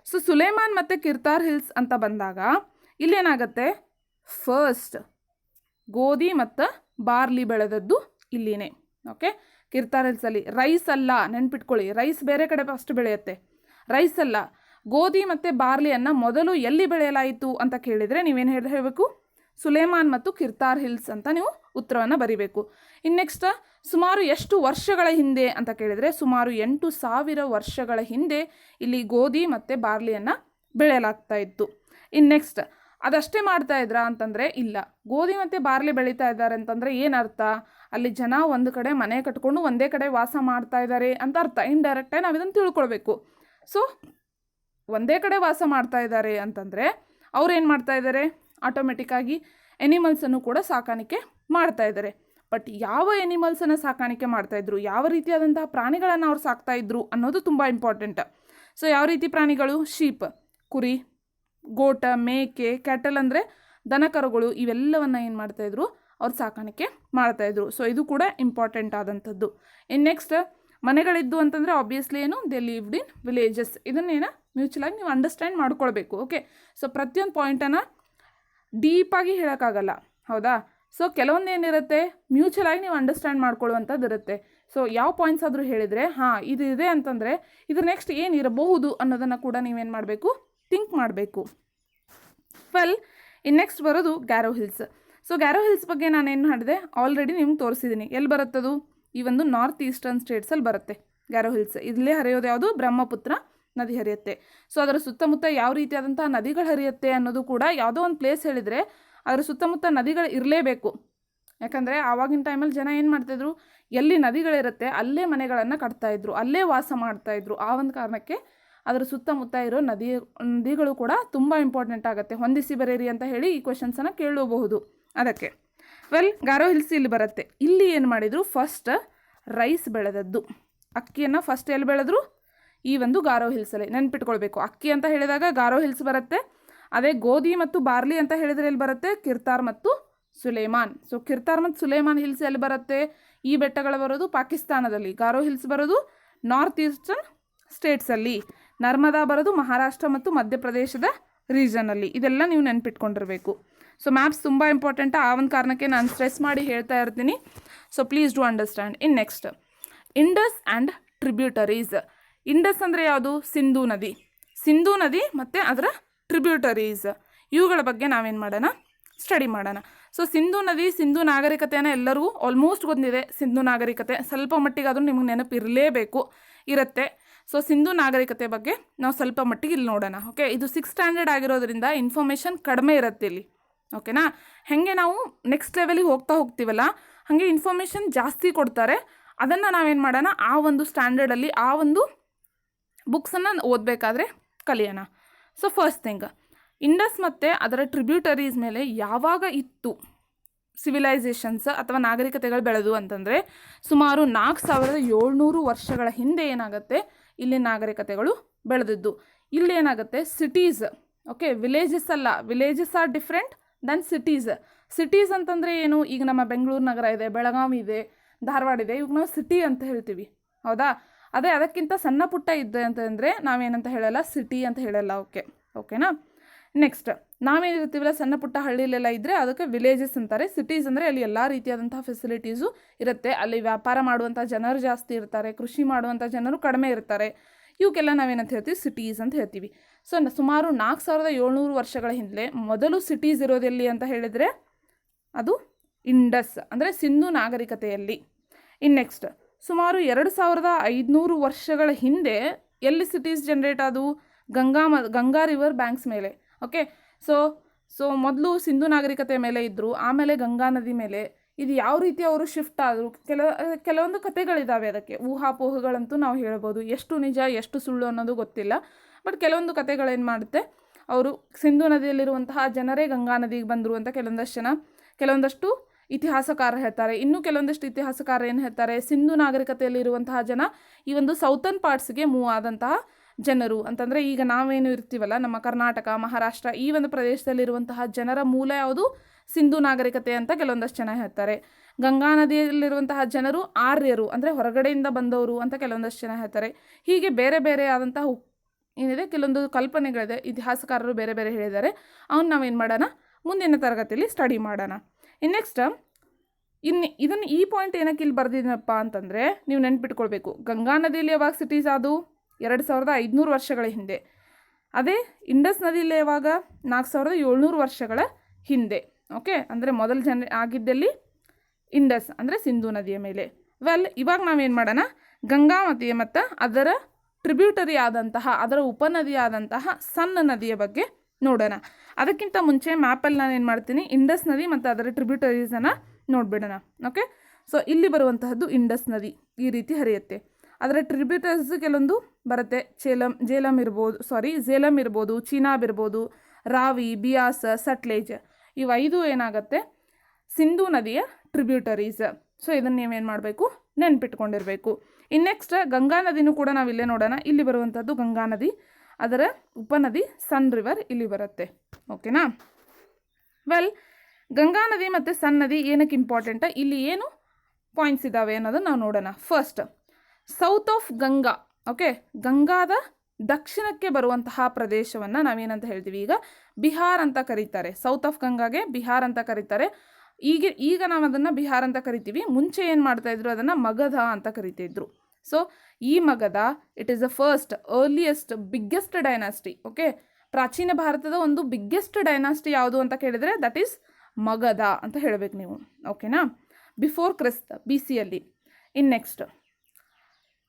ಸೊ ಸುಲೇಮಾನ್ ಮತ್ತು ಕಿರ್ತಾರ್ ಹಿಲ್ಸ್ ಅಂತ ಬಂದಾಗ ಇಲ್ಲೇನಾಗುತ್ತೆ, ಫಸ್ಟ್ ಗೋಧಿ ಮತ್ತು ಬಾರ್ಲಿ ಬೆಳೆದದ್ದು ಇಲ್ಲಿನೇ. ಓಕೆ, ಕಿರ್ತಾರ್ ಹಿಲ್ಸಲ್ಲಿ ರೈಸ್ ಅಲ್ಲ, ನೆನ್ಪಿಟ್ಕೊಳ್ಳಿ, ರೈಸ್ ಬೇರೆ ಕಡೆ ಫಸ್ಟ್ ಬೆಳೆಯುತ್ತೆ, ರೈಸ್ ಅಲ್ಲ. ಗೋಧಿ ಮತ್ತು ಬಾರ್ಲಿಯನ್ನು ಮೊದಲು ಎಲ್ಲಿ ಬೆಳೆಯಲಾಯಿತು ಅಂತ ಕೇಳಿದರೆ ನೀವೇನು ಹೇಳಬೇಕು, ಸುಲೇಮಾನ್ ಮತ್ತು ಕಿರ್ತಾರ್ ಹಿಲ್ಸ್ ಅಂತ ನೀವು ಉತ್ತರವನ್ನು ಬರಿಬೇಕು. ಇನ್ನು ನೆಕ್ಸ್ಟ್ ಸುಮಾರು ಎಷ್ಟು ವರ್ಷಗಳ ಹಿಂದೆ ಅಂತ ಕೇಳಿದರೆ ಸುಮಾರು 8,000 ವರ್ಷಗಳ ಹಿಂದೆ ಇಲ್ಲಿ ಗೋಧಿ ಮತ್ತು ಬಾರ್ಲಿಯನ್ನು ಬೆಳೆಯಲಾಗ್ತಾ ಇತ್ತು. ಇನ್ನು ನೆಕ್ಸ್ಟ್ ಅದಷ್ಟೇ ಮಾಡ್ತಾ ಇದ್ರಾ ಅಂತಂದರೆ ಇಲ್ಲ, ಗೋಧಿ ಮತ್ತು ಬಾರ್ಲಿ ಬೆಳೀತಾ ಇದ್ದಾರೆ ಅಂತಂದರೆ ಏನರ್ಥ, ಅಲ್ಲಿ ಜನ ಒಂದು ಕಡೆ ಮನೆ ಕಟ್ಕೊಂಡು ಒಂದೇ ಕಡೆ ವಾಸ ಮಾಡ್ತಾ ಇದ್ದಾರೆ ಅಂತ ಅರ್ಥ. ಇಂಡೈರೆಕ್ಟಾಗಿ ನಾವು ಇದನ್ನು ತಿಳ್ಕೊಳ್ಬೇಕು. ಸೊ ಒಂದೇ ಕಡೆ ವಾಸ ಮಾಡ್ತಾ ಇದ್ದಾರೆ ಅಂತಂದರೆ ಅವ್ರು ಏನು ಮಾಡ್ತಾ ಇದ್ದಾರೆ, ಆಟೋಮೆಟಿಕ್ಕಾಗಿ ಎನಿಮಲ್ಸನ್ನು ಕೂಡ ಸಾಕಾಣಿಕೆ ಮಾಡ್ತಾ ಇದ್ದಾರೆ. ಬಟ್ ಯಾವ ಎನಿಮಲ್ಸನ್ನು ಸಾಕಾಣಿಕೆ ಮಾಡ್ತಾಯಿದ್ರು, ಯಾವ ರೀತಿಯಾದಂತಹ ಪ್ರಾಣಿಗಳನ್ನು ಅವ್ರು ಸಾಕ್ತಾಯಿದ್ರು ಅನ್ನೋದು ತುಂಬ ಇಂಪಾರ್ಟೆಂಟ್. ಸೊ ಯಾವ ರೀತಿ ಪ್ರಾಣಿಗಳು, ಶೀಪ್, ಕುರಿ, ಗೋಟ, ಮೇಕೆ, ಕ್ಯಾಟಲ್ ಅಂದರೆ ದನಕರುಗಳು, ಇವೆಲ್ಲವನ್ನು ಏನು ಮಾಡ್ತಾಯಿದ್ರು, ಅವ್ರು ಸಾಕಾಣಿಕೆ ಮಾಡ್ತಾಯಿದ್ರು. ಸೊ ಇದು ಕೂಡ ಇಂಪಾರ್ಟೆಂಟ್ ಆದಂಥದ್ದು. ಇನ್ನು ನೆಕ್ಸ್ಟ್ ಮನೆಗಳಿದ್ದು ಅಂತಂದರೆ ಆಬ್ವಿಯಸ್ಲಿ ಏನು, ದೇ ಲಿವ್ಡ್ ಇನ್ ವಿಲೇಜಸ್. ಇದನ್ನೇನು ಮ್ಯೂಚುವಲಾಗಿ ನೀವು ಅಂಡರ್ಸ್ಟ್ಯಾಂಡ್ ಮಾಡ್ಕೊಳ್ಬೇಕು. ಓಕೆ, ಸೊ ಪ್ರತಿಯೊಂದು ಪಾಯಿಂಟನ್ನು ಡೀಪಾಗಿ ಹೇಳೋಕ್ಕಾಗಲ್ಲ, ಹೌದಾ. ಸೊ ಕೆಲವೊಂದು ಏನಿರುತ್ತೆ ಮ್ಯೂಚುವಲಾಗಿ ನೀವು ಅಂಡರ್ಸ್ಟ್ಯಾಂಡ್ ಮಾಡ್ಕೊಳ್ಳುವಂಥದ್ದು ಇರುತ್ತೆ. ಸೊ ಯಾವ ಪಾಯಿಂಟ್ಸ್ ಆದರೂ ಹೇಳಿದರೆ ಹಾಂ ಇದು ಇದೆ ಅಂತಂದರೆ ಇದ್ರ ನೆಕ್ಸ್ಟ್ ಏನಿರಬಹುದು ಅನ್ನೋದನ್ನು ಕೂಡ ನೀವೇನು ಮಾಡಬೇಕು, ಥಿಂಕ್ ಮಾಡಬೇಕು. ಇನ್ನು ನೆಕ್ಸ್ಟ್ ಬರೋದು Garo hills. So Garo hills ಬಗ್ಗೆ ನಾನೇನು ಮಾಡಿದೆ ಆಲ್ರೆಡಿ ನಿಮ್ಗೆ ತೋರಿಸಿದ್ದೀನಿ. ಎಲ್ಲಿ ಬರುತ್ತದು, ಈ ಒಂದು ನಾರ್ತ್ ಈಸ್ಟರ್ನ್ ಸ್ಟೇಟ್ಸಲ್ಲಿ ಬರುತ್ತೆ ಗ್ಯಾರೋ ಹಿಲ್ಸ್. ಇಲ್ಲೇ ಹರಿಯೋದು ಯಾವುದು, ಬ್ರಹ್ಮಪುತ್ರ ನದಿ ಹರಿಯುತ್ತೆ. ಸೊ ಅದರ ಸುತ್ತಮುತ್ತ ಯಾವ ರೀತಿಯಾದಂಥ ನದಿಗಳು ಹರಿಯುತ್ತೆ ಅನ್ನೋದು ಕೂಡ ಯಾವುದೋ ಒಂದು ಪ್ಲೇಸ್ ಹೇಳಿದರೆ ಅದರ ಸುತ್ತಮುತ್ತ ನದಿಗಳು ಇರಲೇಬೇಕು. ಯಾಕಂದರೆ ಆವಾಗಿನ ಟೈಮಲ್ಲಿ ಜನ ಏನು ಮಾಡ್ತಾಯಿದ್ರು, ಎಲ್ಲಿ ನದಿಗಳಿರುತ್ತೆ ಅಲ್ಲೇ ಮನೆಗಳನ್ನು ಕಟ್ತಾಯಿದ್ರು, ಅಲ್ಲೇ ವಾಸ ಮಾಡ್ತಾಯಿದ್ರು. ಆ ಒಂದು ಕಾರಣಕ್ಕೆ ಅದರ ಸುತ್ತಮುತ್ತ ಇರೋ ನದಿಗಳು ಕೂಡ ತುಂಬ ಇಂಪಾರ್ಟೆಂಟ್ ಆಗುತ್ತೆ. ಹೊಂದಿಸಿ ಬರೀರಿ ಅಂತ ಹೇಳಿ ಈ ಕ್ವೆಶನ್ಸನ್ನು ಕೇಳಬಹುದು. ಅದಕ್ಕೆ ಗಾರೋ ಹಿಲ್ಸ್ ಇಲ್ಲಿ ಬರುತ್ತೆ. ಇಲ್ಲಿ ಏನು ಮಾಡಿದರು, ಫಸ್ಟ್ ರೈಸ್ ಬೆಳೆದದ್ದು, ಅಕ್ಕಿಯನ್ನು ಫಸ್ಟ್ ಎಲ್ಲಿ ಬೆಳೆದ್ರು, ಈ ಒಂದು ಗಾರೋ ಹಿಲ್ಸಲ್ಲಿ. ನೆನ್ಪಿಟ್ಕೊಳ್ಬೇಕು, ಅಕ್ಕಿ ಅಂತ ಹೇಳಿದಾಗ ಗಾರೋ ಹಿಲ್ಸ್ ಬರುತ್ತೆ. ಅದೇ ಗೋಧಿ ಮತ್ತು ಬಾರ್ಲಿ ಅಂತ ಹೇಳಿದರೆ ಎಲ್ಲಿ ಬರುತ್ತೆ, ಕಿರ್ತಾರ್ ಮತ್ತು ಸುಲೇಮಾನ್. ಸೊ ಕಿರ್ತಾರ್ ಮತ್ತು ಸುಲೇಮಾನ್ ಹಿಲ್ಸ್ ಎಲ್ಲಿ ಬರುತ್ತೆ, ಈ ಬೆಟ್ಟಗಳು ಬರೋದು ಪಾಕಿಸ್ತಾನದಲ್ಲಿ, ಗಾರೋ ಹಿಲ್ಸ್ ಬರೋದು ನಾರ್ತ್ ಈಸ್ಟರ್ನ್ ಸ್ಟೇಟ್ಸಲ್ಲಿ, ನರ್ಮದಾ ಬರೋದು ಮಹಾರಾಷ್ಟ್ರ ಮತ್ತು ಮಧ್ಯಪ್ರದೇಶದ ರೀಜನಲ್ಲಿ. ಇದೆಲ್ಲ ನೀವು ನೆನ್ಪಿಟ್ಕೊಂಡಿರಬೇಕು. ಸೊ ಮ್ಯಾಪ್ಸ್ ತುಂಬ ಇಂಪಾರ್ಟೆಂಟ್. ಆ ಒಂದು ಕಾರಣಕ್ಕೆ ನಾನು ಸ್ಟ್ರೆಸ್ ಮಾಡಿ ಹೇಳ್ತಾ ಇರ್ತೀನಿ. So please do understand. In next Indus and tributaries. Indus ಅಂದರೆ ಯಾವುದು, ಸಿಂಧೂ ನದಿ ಮತ್ತು ಅದರ ಟ್ರಿಬ್ಯೂಟರೀಸ್, ಇವುಗಳ ಬಗ್ಗೆ ನಾವೇನು ಮಾಡೋಣ, ಸ್ಟಡಿ ಮಾಡೋಣ. ಸೊ ಸಿಂಧೂ ನದಿ, ಸಿಂಧೂ ನಾಗರಿಕತೆಯನ್ನು ಎಲ್ಲರಿಗೂ ಆಲ್ಮೋಸ್ಟ್ ಗೊತ್ತಿದೆ. ಸಿಂಧೂ ನಾಗರಿಕತೆ ಸ್ವಲ್ಪ ಮಟ್ಟಿಗಾದರೂ ನಿಮಗೆ ನೆನಪಿರಲೇಬೇಕು, ಇರುತ್ತೆ. ಸೊ ಸಿಂಧೂ ನಾಗರಿಕತೆ ಬಗ್ಗೆ ನಾವು ಸ್ವಲ್ಪ ಮಟ್ಟಿಗೆ ಇಲ್ಲಿ ನೋಡೋಣ. ಓಕೆ, ಇದು 6th ಸ್ಟ್ಯಾಂಡರ್ಡ್ ಆಗಿರೋದ್ರಿಂದ ಇನ್ಫಾರ್ಮೇಷನ್ ಕಡಿಮೆ ಇರುತ್ತೆ ಇಲ್ಲಿ. ಓಕೆನಾ, ಹಾಗೆ ನಾವು ನೆಕ್ಸ್ಟ್ ಲೆವೆಲಿಗೆ ಹೋಗ್ತೀವಲ್ಲ ಹಾಗೆ ಇನ್ಫಾರ್ಮೇಷನ್ ಜಾಸ್ತಿ ಕೊಡ್ತಾರೆ. ಅದನ್ನು ನಾವೇನು ಮಾಡೋಣ, ಆ ಒಂದು ಸ್ಟ್ಯಾಂಡರ್ಡಲ್ಲಿ ಆ ಒಂದು ಬುಕ್ಸನ್ನು ಓದಬೇಕಾದ್ರೆ ಕಲಿಯೋಣ. ಸೊ ಫಸ್ಟ್ ಥಿಂಗ್, ಇಂಡಸ್ ಮತ್ತು ಅದರ ಟ್ರಿಬ್ಯೂಟರೀಸ್ ಮೇಲೆ ಯಾವಾಗ ಇತ್ತು ಸಿವಿಲೈಸೇಷನ್ಸ್ ಅಥವಾ ನಾಗರಿಕತೆಗಳು ಬೆಳೆದು ಅಂತಂದರೆ ಸುಮಾರು 4700 ವರ್ಷಗಳ ಹಿಂದೆ ಏನಾಗುತ್ತೆ, ಇಲ್ಲಿ ನಾಗರಿಕತೆಗಳು ಬೆಳೆದಿದ್ದು. ಇಲ್ಲಿ ಏನಾಗುತ್ತೆ, ಸಿಟೀಸ್, ಓಕೆ, ವಿಲೇಜಸ್ ಅಲ್ಲ, villages are different then cities ಅಂತಂದರೆ ಏನು, ಈಗ ನಮ್ಮ ಬೆಂಗಳೂರು ನಗರ ಇದೆ, ಬೆಳಗಾವಿ ಇದೆ, ಧಾರವಾಡ ಇದೆ, ಇವಾಗ ನಾವು ಸಿಟಿ ಅಂತ ಹೇಳ್ತೀವಿ, ಹೌದಾ. ಅದೇ ಅದಕ್ಕಿಂತ ಸಣ್ಣ ಪುಟ್ಟ ಇದೆ ಅಂತಂದರೆ ನಾವೇನಂತ ಹೇಳಲ್ಲ, ಸಿಟಿ ಅಂತ ಹೇಳಲ್ಲ. ಓಕೆನಾ. ನೆಕ್ಸ್ಟ್ ನಾವೇನಿರ್ತೀವಲ್ಲ ಸಣ್ಣ ಪುಟ್ಟ ಹಳ್ಳಿಲೆಲ್ಲ ಇದ್ದರೆ ಅದಕ್ಕೆ ವಿಲೇಜಸ್ ಅಂತಾರೆ. ಸಿಟೀಸ್ ಅಂದರೆ ಅಲ್ಲಿ ಎಲ್ಲ ರೀತಿಯಾದಂಥ ಫೆಸಿಲಿಟೀಸು ಇರುತ್ತೆ. ಅಲ್ಲಿ ವ್ಯಾಪಾರ ಮಾಡುವಂಥ ಜನರು ಜಾಸ್ತಿ ಇರ್ತಾರೆ, ಕೃಷಿ ಮಾಡುವಂಥ ಜನರು ಕಡಿಮೆ ಇರ್ತಾರೆ. ಇವಕ್ಕೆಲ್ಲ ನಾವೇನಂತ ಹೇಳ್ತೀವಿ ಸಿಟೀಸ್ ಅಂತ ಹೇಳ್ತೀವಿ. ಸೊ ಸುಮಾರು 4700 ವರ್ಷಗಳ ಹಿಂದೆ ಮೊದಲು ಸಿಟೀಸ್ ಇರೋದೆಲ್ಲಿ ಅಂತ ಹೇಳಿದರೆ ಅದು ಇಂಡಸ್ ಅಂದರೆ ಸಿಂಧು ನಾಗರಿಕತೆಯಲ್ಲಿ. ಇನ್ನು ನೆಕ್ಸ್ಟ್ ಸುಮಾರು 2500 ವರ್ಷಗಳ ಹಿಂದೆ ಎಲ್ಲಿ ಸಿಟೀಸ್ ಜನರೇಟ್ ಆದವು? ಗಂಗಾ ರಿವರ್ ಬ್ಯಾಂಕ್ಸ್ ಮೇಲೆ. ಓಕೆ, ಸೊ ಮೊದಲು ಸಿಂಧು ನಾಗರಿಕತೆ ಮೇಲೆ ಇದ್ದರು, ಆಮೇಲೆ ಗಂಗಾ ನದಿ ಮೇಲೆ. ಇದು ಯಾವ ರೀತಿ ಅವರು ಶಿಫ್ಟ್ ಆದರು, ಕೆಲವೊಂದು ಕಥೆಗಳಿದ್ದಾವೆ. ಅದಕ್ಕೆ ಊಹಾಪೋಹಗಳಂತೂ ನಾವು ಹೇಳ್ಬೋದು. ಎಷ್ಟು ನಿಜ ಎಷ್ಟು ಸುಳ್ಳು ಅನ್ನೋದು ಗೊತ್ತಿಲ್ಲ. ಬಟ್ ಕೆಲವೊಂದು ಕಥೆಗಳೇನು ಮಾಡುತ್ತೆ, ಅವರು ಸಿಂಧು ನದಿಯಲ್ಲಿರುವಂತಹ ಜನರೇ ಗಂಗಾ ನದಿಗೆ ಬಂದರು ಅಂತ ಕೆಲವೊಂದಷ್ಟು ಇತಿಹಾಸಕಾರ ಹೇಳ್ತಾರೆ. ಇನ್ನೂ ಕೆಲವೊಂದಷ್ಟು ಇತಿಹಾಸಕಾರ ಏನು ಹೇಳ್ತಾರೆ, ಸಿಂಧು ನಾಗರಿಕತೆಯಲ್ಲಿರುವಂತಹ ಜನ ಈ ಒಂದು ಸೌತರ್ನ್ ಪಾರ್ಟ್ಸ್ಗೆ ಮೂವ್ ಆದಂತಹ ಜನರು ಅಂತಂದರೆ, ಈಗ ನಾವೇನು ಇರ್ತೀವಲ್ಲ ನಮ್ಮ ಕರ್ನಾಟಕ, ಮಹಾರಾಷ್ಟ್ರ ಈ ಒಂದು ಪ್ರದೇಶದಲ್ಲಿರುವಂತಹ ಜನರ ಮೂಲ ಯಾವುದು? ಸಿಂಧು ನಾಗರಿಕತೆ ಅಂತ ಕೆಲವೊಂದಷ್ಟು ಜನ ಹೇಳ್ತಾರೆ. ಗಂಗಾ ನದಿಯಲ್ಲಿರುವಂತಹ ಜನರು ಆರ್ಯರು ಅಂದರೆ ಹೊರಗಡೆಯಿಂದ ಬಂದವರು ಅಂತ ಕೆಲವೊಂದಷ್ಟು ಜನ ಹೇಳ್ತಾರೆ. ಹೀಗೆ ಬೇರೆ ಬೇರೆ ಆದಂತಹ ಏನಿದೆ ಕೆಲವೊಂದು ಕಲ್ಪನೆಗಳಿದೆ, ಇತಿಹಾಸಕಾರರು ಬೇರೆ ಬೇರೆ ಹೇಳಿದ್ದಾರೆ. ಅವನ್ನ ನಾವೇನು ಮಾಡೋಣ, ಮುಂದಿನ ತರಗತಿಯಲ್ಲಿ ಸ್ಟಡಿ ಮಾಡೋಣ. ಇನ್ನು ನೆಕ್ಸ್ಟ್ ಇದನ್ನು ಈ ಪಾಯಿಂಟ್ ಏನಕ್ಕೆ ಇಲ್ಲಿ ಬರ್ದಿದ್ದೀನಪ್ಪ ಅಂತಂದರೆ, ನೀವು ನೆನ್ಪಿಟ್ಕೊಳ್ಬೇಕು, ಗಂಗಾ ನದಿಯಲ್ಲಿ ಯಾವಾಗ ಸಿಟೀಸ್ ಆದವು? 2500 ವರ್ಷಗಳ ಹಿಂದೆ. ಅದೇ ಇಂಡಸ್ ನದಿಯಲ್ಲಿ ಯಾವಾಗ? 4700 ವರ್ಷಗಳ ಹಿಂದೆ. ಓಕೆ, ಅಂದರೆ ಮೊದಲು ಆಗಿದ್ದಲ್ಲಿ ಇಂಡಸ್ ಅಂದರೆ ಸಿಂಧು ನದಿಯ ಮೇಲೆ. ಇವಾಗ ನಾವೇನು ಮಾಡೋಣ, ಗಂಗಾ ನದಿಯ ಮತ್ತು ಅದರ ಟ್ರಿಬ್ಯೂಟರಿ ಆದಂತಹ, ಅದರ ಉಪನದಿಯಾದಂತಹ ಸಣ್ಣ ನದಿಯ ಬಗ್ಗೆ ನೋಡೋಣ. ಅದಕ್ಕಿಂತ ಮುಂಚೆ ಮ್ಯಾಪಲ್ಲಿ ನಾನು ಏನು ಮಾಡ್ತೀನಿ, ಇಂಡಸ್ ನದಿ ಮತ್ತು ಅದರ ಟ್ರಿಬ್ಯೂಟರೀಸನ್ನು ನೋಡಿಬಿಡೋಣ. ಓಕೆ, ಸೊ ಇಲ್ಲಿ ಬರುವಂತಹದ್ದು ಇಂಡಸ್ ನದಿ ಈ ರೀತಿ ಹರಿಯುತ್ತೆ. ಅದರ ಟ್ರಿಬ್ಯೂಟರೀಸ್ ಕೆಲವೊಂದು ಬರುತ್ತೆ. ಝೇಲಂ ಇರ್ಬೋದು, ಚೀನಾಬ್ ಇರ್ಬೋದು, ರಾವಿ, ಬಿಯಾಸ್, ಸಟ್ಲೇಜ್, ಇವು 5 ಏನಾಗುತ್ತೆ ಸಿಂಧು ನದಿಯ ಟ್ರಿಬ್ಯೂಟರೀಸ್. ಸೊ ಇದನ್ನು ನೀವೇನು ಮಾಡಬೇಕು, ನೆನ್ಪಿಟ್ಕೊಂಡಿರಬೇಕು. ಇನ್ನು ನೆಕ್ಸ್ಟ್ ಗಂಗಾ ನದಿನೂ ಕೂಡ ನಾವು ಇಲ್ಲೇ ನೋಡೋಣ. ಇಲ್ಲಿ ಬರುವಂಥದ್ದು ಗಂಗಾ ನದಿ, ಅದರ ಉಪನದಿ ಸನ್ ರಿವರ್ ಇಲ್ಲಿ ಬರುತ್ತೆ. ಓಕೆನಾ? ಗಂಗಾ ನದಿ ಮತ್ತು ಸನ್ ನದಿ ಏನಕ್ಕೆ ಇಂಪಾರ್ಟೆಂಟ, ಇಲ್ಲಿ ಏನು ಪಾಯಿಂಟ್ಸ್ ಇದ್ದಾವೆ ಅನ್ನೋದನ್ನು ನಾವು ನೋಡೋಣ. First, south of Ganga. Okay, ಗಂಗಾದ ದಕ್ಷಿಣಕ್ಕೆ ಬರುವಂತಹ ಪ್ರದೇಶವನ್ನು ನಾವೇನಂತ ಹೇಳ್ತೀವಿ, ಈಗ ಬಿಹಾರ್ ಅಂತ ಕರೀತಾರೆ. ಸೌತ್ ಆಫ್ ಗಂಗಾಗೆ ಬಿಹಾರ್ ಅಂತ ಕರೀತಾರೆ. ಈಗ ನಾವು ಅದನ್ನು ಬಿಹಾರ್ ಅಂತ ಕರಿತೀವಿ. ಮುಂಚೆ ಏನು ಮಾಡ್ತಾಯಿದ್ರು, ಅದನ್ನು ಮಗಧ ಅಂತ ಕರಿತಿದ್ರು. ಸೊ ಈ Magadha it is the first earliest biggest dynasty. Okay, ಪ್ರಾಚೀನ ಭಾರತದ ಒಂದು ಬಿಗ್ಗೆಸ್ಟ್ ಡೈನಾಸ್ಟಿ ಯಾವುದು ಅಂತ ಕೇಳಿದರೆ ದಟ್ ಈಸ್ ಮಗಧ ಅಂತ ಹೇಳಬೇಕು ನೀವು. ಓಕೆನಾ? ಬಿಫೋರ್ ಕ್ರಿಸ್ತ BCಯಲ್ಲಿ.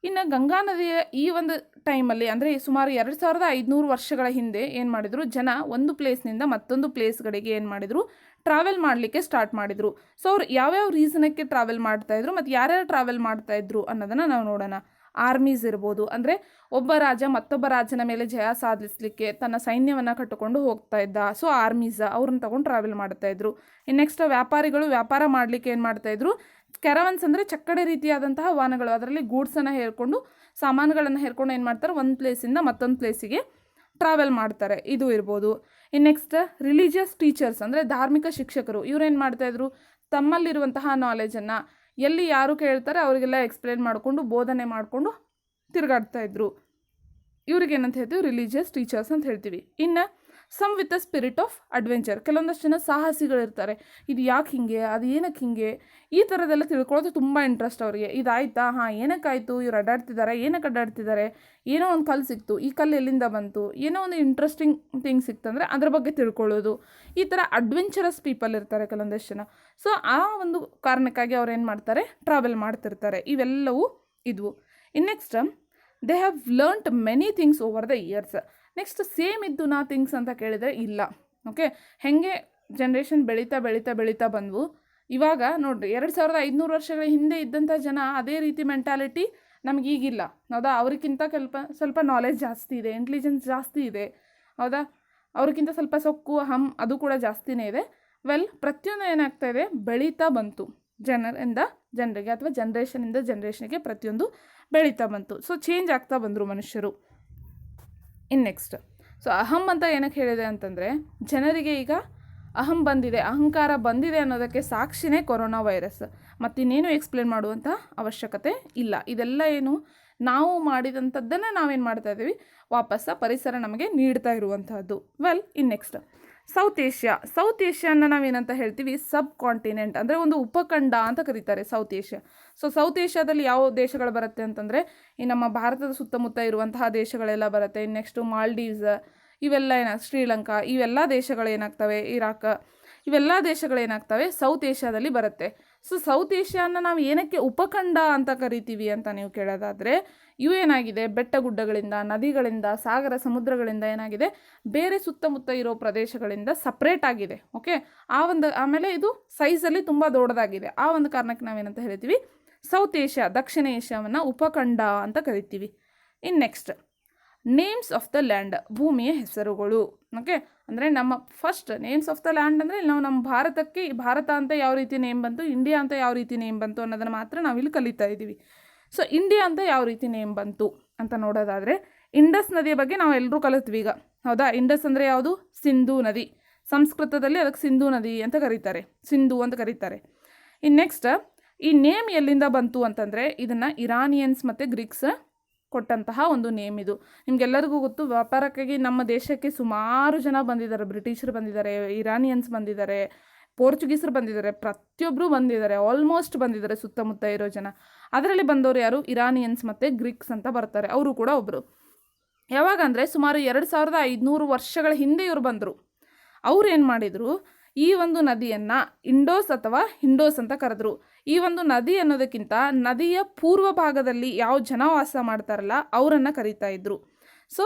ಇನ್ನು ಗಂಗಾ ನದಿಯ ಈ ಒಂದು ಟೈಮಲ್ಲಿ ಅಂದರೆ ಸುಮಾರು 2500 ವರ್ಷಗಳ ಹಿಂದೆ ಏನು ಮಾಡಿದರು, ಜನ ಒಂದು ಪ್ಲೇಸ್ನಿಂದ ಮತ್ತೊಂದು ಪ್ಲೇಸ್ಗಳಿಗೆ ಏನು ಮಾಡಿದರು, ಟ್ರಾವೆಲ್ ಮಾಡಲಿಕ್ಕೆ ಸ್ಟಾರ್ಟ್ ಮಾಡಿದರು. ಸೊ ಅವ್ರು ಯಾವ್ಯಾವ ರೀಸನಕ್ಕೆ ಟ್ರಾವೆಲ್ ಮಾಡ್ತಾಯಿದ್ರು ಮತ್ತು ಯಾರ್ಯಾರು ಟ್ರಾವೆಲ್ ಮಾಡ್ತಾಯಿದ್ರು ಅನ್ನೋದನ್ನು ನಾವು ನೋಡೋಣ. ಆರ್ಮೀಸ್ ಇರ್ಬೋದು, ಅಂದರೆ ಒಬ್ಬ ರಾಜ ಮತ್ತೊಬ್ಬ ರಾಜನ ಮೇಲೆ ಜಯ ಸಾಧಿಸಲಿಕ್ಕೆ ತನ್ನ ಸೈನ್ಯವನ್ನು ಕಟ್ಟಿಕೊಂಡು ಹೋಗ್ತಾ ಇದ್ದ. ಸೊ ಆರ್ಮೀಸ್ ಅವ್ರನ್ನ ತಗೊಂಡು ಟ್ರಾವೆಲ್ ಮಾಡ್ತಾಯಿದ್ರು. ಇನ್ನು ನೆಕ್ಸ್ಟ್ ವ್ಯಾಪಾರಿಗಳು ವ್ಯಾಪಾರ ಮಾಡಲಿಕ್ಕೆ ಏನು ಮಾಡ್ತಾಯಿದ್ರು, ಕ್ಯಾರವನ್ಸ್ ಅಂದರೆ ಚಕ್ಕಡೆ ರೀತಿಯಾದಂತಹ ವಾಹನಗಳು, ಅದರಲ್ಲಿ ಗೂಡ್ಸನ್ನು ಹೇರ್ಕೊಂಡು ಸಾಮಾನುಗಳನ್ನು ಹೇರ್ಕೊಂಡು ಏನು ಮಾಡ್ತಾರೆ, ಒಂದು ಪ್ಲೇಸಿಂದ ಮತ್ತೊಂದು ಪ್ಲೇಸಿಗೆ ಟ್ರಾವೆಲ್ ಮಾಡ್ತಾರೆ. ಇದು ಇರ್ಬೋದು. ಇನ್ನು ನೆಕ್ಸ್ಟ್ ರಿಲಿಜಿಯಸ್ ಟೀಚರ್ಸ್ ಅಂದರೆ ಧಾರ್ಮಿಕ ಶಿಕ್ಷಕರು, ಇವರೇನು ಮಾಡ್ತಾಯಿದ್ರು, ತಮ್ಮಲ್ಲಿರುವಂತಹ ನಾಲೆಜನ್ನು ಎಲ್ಲಿ ಯಾರು ಕೇಳ್ತಾರೆ ಅವರಿಗೆಲ್ಲ ಎಕ್ಸ್ಪ್ಲೇನ್ ಮಾಡಿಕೊಂಡು ಬೋಧನೆ ಮಾಡಿಕೊಂಡು ತಿರುಗಾಡ್ತಾಯಿದ್ರು. ಇವ್ರಿಗೇನಂತ ಹೇಳ್ತೀವಿ, ರಿಲಿಜಿಯಸ್ ಟೀಚರ್ಸ್ ಅಂತ ಹೇಳ್ತೀವಿ. ಇನ್ನು some with a spirit of adventure, ಕೆಲವೊಂದಷ್ಟು ಜನ ಸಾಹಸಿಗಳಿರ್ತಾರೆ. ಇದು ಯಾಕೆ ಹಿಂಗೆ, ಅದು ಏನಕ್ಕೆ ಹಿಂಗೆ, ಈ ಥರದ್ದೆಲ್ಲ ತಿಳ್ಕೊಳ್ಳೋದು ತುಂಬ ಇಂಟ್ರೆಸ್ಟ್ ಅವರಿಗೆ. ಇದಾಯ್ತಾ, ಏನಕ್ಕಾಯಿತು, ಇವ್ರು ಏನಕ್ಕೆ ಅಡ್ಡಾಡ್ತಿದ್ದಾರೆ, ಏನೋ ಒಂದು ಕಲ್ಲು ಸಿಕ್ತು, ಈ ಕಲ್ಲು ಎಲ್ಲಿಂದ ಬಂತು, ಏನೋ ಒಂದು ಇಂಟ್ರೆಸ್ಟಿಂಗ್ ಥಿಂಗ್ ಸಿಕ್ತಂದರೆ ಅದ್ರ ಬಗ್ಗೆ ತಿಳ್ಕೊಳ್ಳೋದು. ಈ ಥರ ಅಡ್ವೆಂಚರಸ್ ಪೀಪಲ್ ಇರ್ತಾರೆ ಕೆಲವೊಂದಷ್ಟು ಜನ. ಸೊ ಆ ಒಂದು ಕಾರಣಕ್ಕಾಗಿ ಅವ್ರು ಏನು ಮಾಡ್ತಾರೆ, ಟ್ರಾವೆಲ್ ಮಾಡ್ತಿರ್ತಾರೆ. ಇವೆಲ್ಲವೂ ಇದ್ವು. ಇನ್ನು next they have learned many things over the years. Next same ಇದ್ದು ನಾ ಥಿಂಗ್ಸ್ ಅಂತ ಕೇಳಿದರೆ ಇಲ್ಲ. ಓಕೆ, ಹೇಗೆ ಜನ್ರೇಷನ್ ಬೆಳೀತಾ ಬಂದವು. ಇವಾಗ ನೋಡಿರಿ, 2500 ವರ್ಷಗಳ ಹಿಂದೆ ಇದ್ದಂಥ ಜನ ಅದೇ ರೀತಿ ಮೆಂಟಾಲಿಟಿ ನಮಗೀಗಿಲ್ಲ, ಹೌದಾ? ಅವ್ರಿಗಿಂತ ಸ್ವಲ್ಪ ನಾಲೆಜ್ ಜಾಸ್ತಿ ಇದೆ, ಇಂಟೆಲಿಜೆನ್ಸ್ ಜಾಸ್ತಿ ಇದೆ, ಹೌದಾ? ಅವ್ರಿಗಿಂತ ಸ್ವಲ್ಪ ಸೊಕ್ಕು ಅದು ಕೂಡ ಜಾಸ್ತಿನೇ ಇದೆ. ಪ್ರತಿಯೊಂದು ಏನಾಗ್ತಾ ಇದೆ, ಬೆಳೀತಾ ಬಂತು ಜನರಿಂದ ಜನರಿಗೆ ಅಥವಾ ಜನ್ರೇಷನಿಂದ ಜನ್ರೇಷನ್ಗೆ ಪ್ರತಿಯೊಂದು ಬೆಳೀತಾ ಬಂತು. ಸೊ ಚೇಂಜ್ ಆಗ್ತಾ ಬಂದರು ಮನುಷ್ಯರು. ಇನ್ನು ನೆಕ್ಸ್ಟ್, ಸೊ ಅಹಂ ಅಂತ ಏನಕ್ಕೆ ಹೇಳಿದೆ ಅಂತಂದರೆ, ಜನರಿಗೆ ಈಗ ಅಹಂಕಾರ ಬಂದಿದೆ ಅನ್ನೋದಕ್ಕೆ ಸಾಕ್ಷಿನೇ ಕೊರೋನಾ ವೈರಸ್. ಮತ್ತಿನ್ನೇನು ಎಕ್ಸ್ಪ್ಲೇನ್ ಮಾಡುವಂಥ ಅವಶ್ಯಕತೆ ಇಲ್ಲ. ಇದೆಲ್ಲ ಏನು ನಾವು ಮಾಡಿದಂಥದ್ದನ್ನು ನಾವೇನು ಮಾಡ್ತಾ ಇದ್ದೀವಿ, ವಾಪಸ್ಸ ಪರಿಸರ ನಮಗೆ ನೀಡ್ತಾ ಇರುವಂಥದ್ದು. ಇನ್ನು ನೆಕ್ಸ್ಟ್ ಸೌತ್ ಏಷ್ಯಾನ ನಾವೇನಂತ ಹೇಳ್ತೀವಿ ಸಬ್ ಕಾಂಟಿನೆಂಟ್, ಅಂದರೆ ಒಂದು ಉಪಖಂಡ ಅಂತ ಕರೀತಾರೆ ಸೌತ್ ಏಷ್ಯಾ. ಸೊ ಸೌತ್ ಏಷ್ಯಾದಲ್ಲಿ ಯಾವ ದೇಶಗಳು ಬರುತ್ತೆ ಅಂತಂದರೆ ಈ ನಮ್ಮ ಭಾರತದ ಸುತ್ತಮುತ್ತ ಇರುವಂತಹ ದೇಶಗಳೆಲ್ಲ ಬರುತ್ತೆ. ನೆಕ್ಸ್ಟು ಮಾಲ್ಡೀವ್ಸ್, ಇವೆಲ್ಲ ಶ್ರೀಲಂಕಾ, ಇವೆಲ್ಲ ದೇಶಗಳೇನಾಗ್ತವೆ, ಇರಾಕ್, ಇವೆಲ್ಲ ದೇಶಗಳೇನಾಗ್ತವೆ ಸೌತ್ ಏಷ್ಯಾದಲ್ಲಿ ಬರುತ್ತೆ. ಸೊ ಸೌತ್ ಏಷ್ಯಾನ ನಾವು ಏನಕ್ಕೆ ಉಪಖಂಡ ಅಂತ ಕರಿತೀವಿ ಅಂತ ನೀವು ಕೇಳೋದಾದರೆ, ಇವು ಏನಾಗಿದೆ, ಬೆಟ್ಟ ಗುಡ್ಡಗಳಿಂದ, ನದಿಗಳಿಂದ, ಸಾಗರ ಸಮುದ್ರಗಳಿಂದ ಏನಾಗಿದೆ, ಬೇರೆ ಸುತ್ತಮುತ್ತ ಇರೋ ಪ್ರದೇಶಗಳಿಂದ ಸಪ್ರೇಟ್ ಆಗಿದೆ. ಓಕೆ, ಆಮೇಲೆ ಇದು ಸೈಜಲ್ಲಿ ತುಂಬ ದೊಡ್ಡದಾಗಿದೆ. ಆ ಒಂದು ಕಾರಣಕ್ಕೆ ನಾವೇನಂತ ಹೇಳ್ತೀವಿ, ಸೌತ್ ಏಷ್ಯಾ, ದಕ್ಷಿಣ ಏಷ್ಯಾವನ್ನು ಉಪಖಂಡ ಅಂತ ಕರಿತೀವಿ. ಇನ್ next, names of the land, ಭೂಮಿಯ ಹೆಸರುಗಳು. ಓಕೆ, ಅಂದರೆ ನಮ್ಮ first names of the land ಅಂದರೆ ನಾವು ನಮ್ಮ ಭಾರತಕ್ಕೆ ಭಾರತ ಅಂತ ಯಾವ ರೀತಿ ನೇಮ್ ಬಂತು, ಇಂಡಿಯಾ ಅಂತ ಯಾವ ರೀತಿ ನೇಮ್ ಬಂತು ಅನ್ನೋದನ್ನು ಮಾತ್ರ ನಾವಿಲ್ಲಿ ಕಲಿತಾ ಇದ್ದೀವಿ. ಸೊ ಇಂಡಿಯಾ ಅಂತ ಯಾವ ರೀತಿ ನೇಮ್ ಬಂತು ಅಂತ ನೋಡೋದಾದರೆ, ಇಂಡಸ್ ನದಿಯ ಬಗ್ಗೆ ನಾವು ಎಲ್ಲರೂ ಕಲಿತ್ವಿ ಈಗ, ಹೌದಾ. ಇಂಡಸ್ ಅಂದರೆ ಯಾವುದು, ಸಿಂಧೂ ನದಿ. ಸಂಸ್ಕೃತದಲ್ಲಿ ಅದಕ್ಕೆ ಸಿಂಧೂ ನದಿ ಅಂತ ಕರೀತಾರೆ, ಸಿಂಧು ಅಂತ ಕರೀತಾರೆ. ಇನ್ನು ನೆಕ್ಸ್ಟ್, ಈ ನೇಮ್ ಎಲ್ಲಿಂದ ಬಂತು ಅಂತಂದರೆ, ಇದನ್ನು ಇರಾನಿಯನ್ಸ್ ಮತ್ತು ಗ್ರೀಕ್ಸ್ ಕೊಟ್ಟಂತಹ ಒಂದು ನೇಮ್ ಇದು. ನಿಮಗೆಲ್ಲರಿಗೂ ಗೊತ್ತು, ವ್ಯಾಪಾರಕ್ಕಾಗಿ ನಮ್ಮ ದೇಶಕ್ಕೆ ಸುಮಾರು ಜನ ಬಂದಿದ್ದಾರೆ. ಬ್ರಿಟಿಷರು ಬಂದಿದ್ದಾರೆ, ಇರಾನಿಯನ್ಸ್ ಬಂದಿದ್ದಾರೆ, ಪೋರ್ಚುಗೀಸರು ಬಂದಿದ್ದಾರೆ, ಪ್ರತಿಯೊಬ್ಬರು ಬಂದಿದ್ದಾರೆ, ಆಲ್ಮೋಸ್ಟ್ ಬಂದಿದ್ದಾರೆ ಸುತ್ತಮುತ್ತ ಇರೋ ಜನ. ಅದರಲ್ಲಿ ಬಂದವರು ಯಾರು, ಇರಾನಿಯನ್ಸ್ ಮತ್ತು ಗ್ರೀಕ್ಸ್ ಅಂತ ಬರ್ತಾರೆ. ಅವರು ಕೂಡ ಒಬ್ಬರು. ಯಾವಾಗ ಅಂದರೆ ಸುಮಾರು 2500 ವರ್ಷಗಳ ಹಿಂದೆ ಇವರು ಬಂದರು. ಅವ್ರು ಏನು ಮಾಡಿದರು, ಈ ಒಂದು ನದಿಯನ್ನು ಇಂಡೋಸ್ ಅಥವಾ ಹಿಂಡೋಸ್ ಅಂತ ಕರೆದ್ರು. ಈ ಒಂದು ನದಿ ಅನ್ನೋದಕ್ಕಿಂತ ನದಿಯ ಪೂರ್ವ ಭಾಗದಲ್ಲಿ ಯಾವ ಜನ ವಾಸ ಮಾಡ್ತಾರಲ್ಲ ಅವರನ್ನು ಕರೀತಾ ಇದ್ರು. So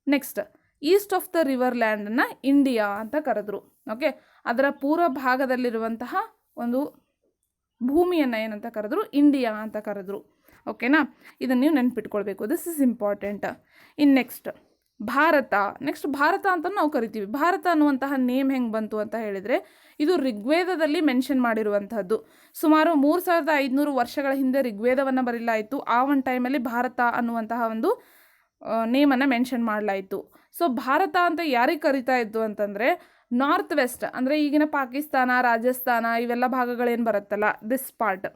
next, east of the river ಲ್ಯಾಂಡನ್ನು ಇಂಡಿಯಾ ಅಂತ ಕರೆದ್ರು. ಓಕೆ, ಅದರ ಪೂರ್ವ ಭಾಗದಲ್ಲಿರುವಂತಹ ಒಂದು ಭೂಮಿಯನ್ನು ಏನಂತ ಕರೆದ್ರು, ಇಂಡಿಯಾ ಅಂತ ಕರೆದ್ರು. ಓಕೆನಾ, ಇದನ್ನು ನೀವು ನೆನ್ಪಿಟ್ಕೊಳ್ಬೇಕು, this is important. In next, Bharat ಅಂತ ನಾವು ಕರಿತೀವಿ. ಭಾರತ ಅನ್ನುವಂತಹ ನೇಮ್ ಹೆಂಗೆ ಬಂತು ಅಂತ ಹೇಳಿದರೆ, ಇದು ಋಗ್ವೇದದಲ್ಲಿ ಮೆನ್ಷನ್ ಮಾಡಿರುವಂತಹದ್ದು. ಸುಮಾರು 3500 ವರ್ಷಗಳ ಹಿಂದೆ ಋಗ್ವೇದವನ್ನು ಬರೀಲಾಯಿತು. ಆ ಒಂದು ಟೈಮಲ್ಲಿ ಭಾರತ ಅನ್ನುವಂತಹ ಒಂದು ನೇಮನ್ನು ಮೆನ್ಷನ್ ಮಾಡಲಾಯಿತು. ಸೊ ಭಾರತ ಅಂತ ಯಾರಿಗೆ ಕರಿತಾ ಇತ್ತು ಅಂತಂದರೆ, ನಾರ್ತ್ ವೆಸ್ಟ್ ಅಂದರೆ ಈಗಿನ ಪಾಕಿಸ್ತಾನ, ರಾಜಸ್ಥಾನ ಇವೆಲ್ಲ ಭಾಗಗಳೇನು ಬರುತ್ತಲ್ಲ, this part.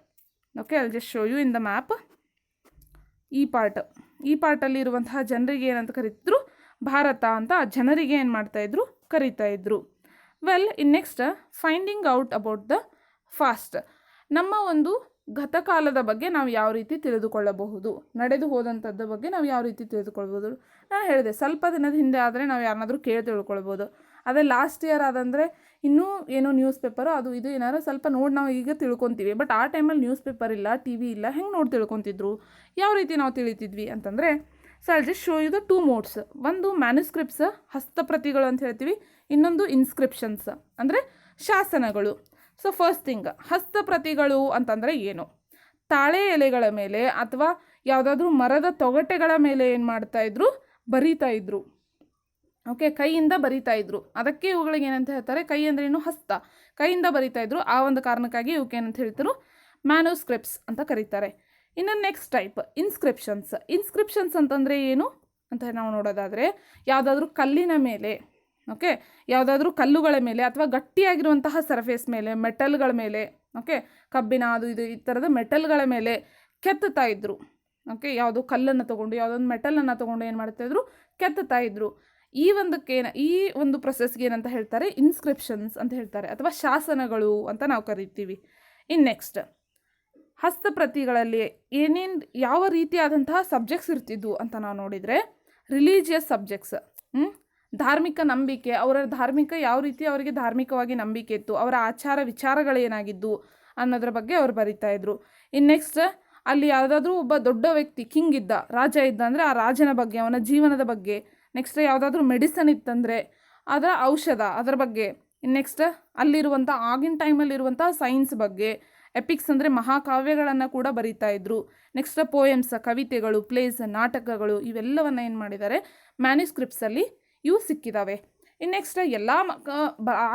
Okay, I will just show you in the map. ಈ ಪಾರ್ಟಲ್ಲಿ ಇರುವಂತಹ ಜನರಿಗೆ ಏನಂತ ಕರೀತಿದ್ರು, ಭಾರತ ಅಂತ ಜನರಿಗೆ ಏನು ಮಾಡ್ತಾಯಿದ್ರು, ಕರೀತಾ ಇದ್ರು. Well, in next, finding out about the fast. ನಮ್ಮ ಒಂದು ಗತಕಾಲದ ಬಗ್ಗೆ ನಾವು ಯಾವ ರೀತಿ ತಿಳಿದುಕೊಳ್ಳಬಹುದು, ನಡೆದು ಹೋದಂಥದ್ದು ಬಗ್ಗೆ ನಾವು ಯಾವ ರೀತಿ ತಿಳಿದುಕೊಳ್ಬೋದು. ನಾನು ಹೇಳಿದೆ, ಸ್ವಲ್ಪ ದಿನದ ಹಿಂದೆ ಆದರೆ ನಾವು ಯಾರನ್ನಾದರೂ ಕೇಳಿ ತಿಳ್ಕೊಳ್ಬೋದು. ಅದೇ ಲಾಸ್ಟ್ ಇಯರ್ ಆದಂದರೆ ಇನ್ನೂ ಏನೋ ನ್ಯೂಸ್ ಪೇಪರು ಅದು ಇದು ಏನಾದ್ರು ಸ್ವಲ್ಪ ನೋಡಿ ನಾವು ಈಗ ತಿಳ್ಕೊತೀವಿ. ಬಟ್ ಆ ಟೈಮಲ್ಲಿ ನ್ಯೂಸ್ ಪೇಪರ್ ಇಲ್ಲ, ಟಿ ವಿ ಇಲ್ಲ, ಹೆಂಗೆ ನೋಡಿ ತಿಳ್ಕೊತಿದ್ರು, ಯಾವ ರೀತಿ ನಾವು ತಿಳಿತಿದ್ವಿ ಅಂತಂದರೆ, so I just show you the 2 modes. ಒಂದು ಮ್ಯಾನುಸ್ಕ್ರಿಪ್ಟ್ಸ್, ಹಸ್ತಪ್ರತಿಗಳು ಅಂತ ಹೇಳ್ತೀವಿ. ಇನ್ನೊಂದು ಇನ್ಸ್ಕ್ರಿಪ್ಷನ್ಸ್ ಅಂದರೆ ಶಾಸನಗಳು. ಸೊ ಫಸ್ಟ್ ಥಿಂಗ್, ಹಸ್ತಪ್ರತಿಗಳು ಅಂತಂದರೆ ಏನು, ತಾಳೆ ಎಲೆಗಳ ಮೇಲೆ ಅಥವಾ ಯಾವುದಾದ್ರೂ ಮರದ ತೊಗಟೆಗಳ ಮೇಲೆ ಏನು ಮಾಡ್ತಾಯಿದ್ರು, ಬರೀತಾ ಇದ್ರು. ಓಕೆ, ಕೈಯಿಂದ ಬರಿತಾ ಇದ್ರು. ಅದಕ್ಕೆ ಇವುಗಳಿಗೆ ಏನಂತ ಹೇಳ್ತಾರೆ, ಕೈ ಅಂದರೆ ಏನು, ಹಸ್ತ, ಕೈಯಿಂದ ಬರಿತಾ ಇದ್ರು. ಆ ಒಂದು ಕಾರಣಕ್ಕಾಗಿ ಇವಕ್ಕೆ ಏನಂತ ಹೇಳ್ತಾರೆ, ಮ್ಯಾನುಸ್ಕ್ರಿಪ್ಟ್ಸ್ ಅಂತ ಕರೀತಾರೆ. ಇನ್ನು ನೆಕ್ಸ್ಟ್ ಟೈಪ್, ಇನ್ಸ್ಕ್ರಿಪ್ಷನ್ಸ್ ಅಂತಂದರೆ ಏನು ಅಂತ ನಾವು ನೋಡೋದಾದರೆ, ಯಾವುದಾದ್ರೂ ಕಲ್ಲಿನ ಮೇಲೆ, ಓಕೆ, ಯಾವುದಾದ್ರೂ ಕಲ್ಲುಗಳ ಮೇಲೆ ಅಥವಾ ಗಟ್ಟಿಯಾಗಿರುವಂತಹ ಸರ್ಫೇಸ್ ಮೇಲೆ, ಮೆಟಲ್ಗಳ ಮೇಲೆ, ಓಕೆ, ಕಬ್ಬಿಣ ಅದು ಇದು ಈ ಥರದ ಮೆಟಲ್ಗಳ ಮೇಲೆ ಕೆತ್ತುತ್ತಾ ಇದ್ರು. ಓಕೆ, ಯಾವುದೋ ಕಲ್ಲನ್ನು ತೊಗೊಂಡು ಯಾವುದೊಂದು ಮೆಟಲನ್ನು ತೊಗೊಂಡು ಏನು ಮಾಡ್ತಾಯಿದ್ರು, ಕೆತ್ತುತ್ತಾ ಇದ್ರು. ಈ ಒಂದು ಪ್ರೊಸೆಸ್ಗೆ ಏನಂತ ಹೇಳ್ತಾರೆ, ಇನ್ಸ್ಕ್ರಿಪ್ಷನ್ಸ್ ಅಂತ ಹೇಳ್ತಾರೆ, ಅಥವಾ ಶಾಸನಗಳು ಅಂತ ನಾವು ಕರಿತೀವಿ. ಇನ್ನು ನೆಕ್ಸ್ಟ್, ಹಸ್ತಪ್ರತಿಗಳಲ್ಲಿ ಯಾವ ರೀತಿಯಾದಂತಹ ಸಬ್ಜೆಕ್ಟ್ಸ್ ಇರ್ತಿದ್ವು ಅಂತ ನಾವು ನೋಡಿದರೆ, ರಿಲಿಜಿಯಸ್ ಸಬ್ಜೆಕ್ಟ್ಸ್, ಧಾರ್ಮಿಕ ನಂಬಿಕೆ, ಅವರ ಯಾವ ರೀತಿ ಅವರಿಗೆ ಧಾರ್ಮಿಕವಾಗಿ ನಂಬಿಕೆ ಇತ್ತು, ಅವರ ಆಚಾರ ವಿಚಾರಗಳೇನಾಗಿದ್ದು ಅನ್ನೋದ್ರ ಬಗ್ಗೆ ಅವ್ರು ಬರಿತಾ ಇದ್ರು. ಇನ್ನು ನೆಕ್ಸ್ಟ್, ಅಲ್ಲಿ ಯಾವುದಾದ್ರೂ ಒಬ್ಬ ದೊಡ್ಡ ವ್ಯಕ್ತಿ, ಕಿಂಗ್ ಇದ್ದ, ರಾಜ ಇದ್ದ ಅಂದರೆ ಆ ರಾಜನ ಬಗ್ಗೆ, ಅವನ ಜೀವನದ ಬಗ್ಗೆ. ನೆಕ್ಸ್ಟ್, ಯಾವುದಾದ್ರೂ ಮೆಡಿಸನ್ ಇತ್ತಂದರೆ ಅದರ ಔಷಧ, ಅದರ ಬಗ್ಗೆ. ಇನ್ನು ನೆಕ್ಸ್ಟ್, ಅಲ್ಲಿರುವಂಥ ಆಗಿನ ಟೈಮಲ್ಲಿರುವಂಥ ಸೈನ್ಸ್ ಬಗ್ಗೆ. ಎಪಿಕ್ಸ್ ಅಂದರೆ ಮಹಾಕಾವ್ಯಗಳನ್ನು ಕೂಡ ಬರೀತಾ ಇದ್ರು. ನೆಕ್ಸ್ಟ್, ಪೋಯಮ್ಸ್, ಕವಿತೆಗಳು, ಪ್ಲೇಸ್, ನಾಟಕಗಳು, ಇವೆಲ್ಲವನ್ನು ಏನು ಮಾಡಿದ್ದಾರೆ, ಮ್ಯಾನುಸ್ಕ್ರಿಪ್ಟ್ಸಲ್ಲಿ ಇವು ಸಿಕ್ಕಿದ್ದಾವೆ. ಇನ್ನು ನೆಕ್ಸ್ಟ್,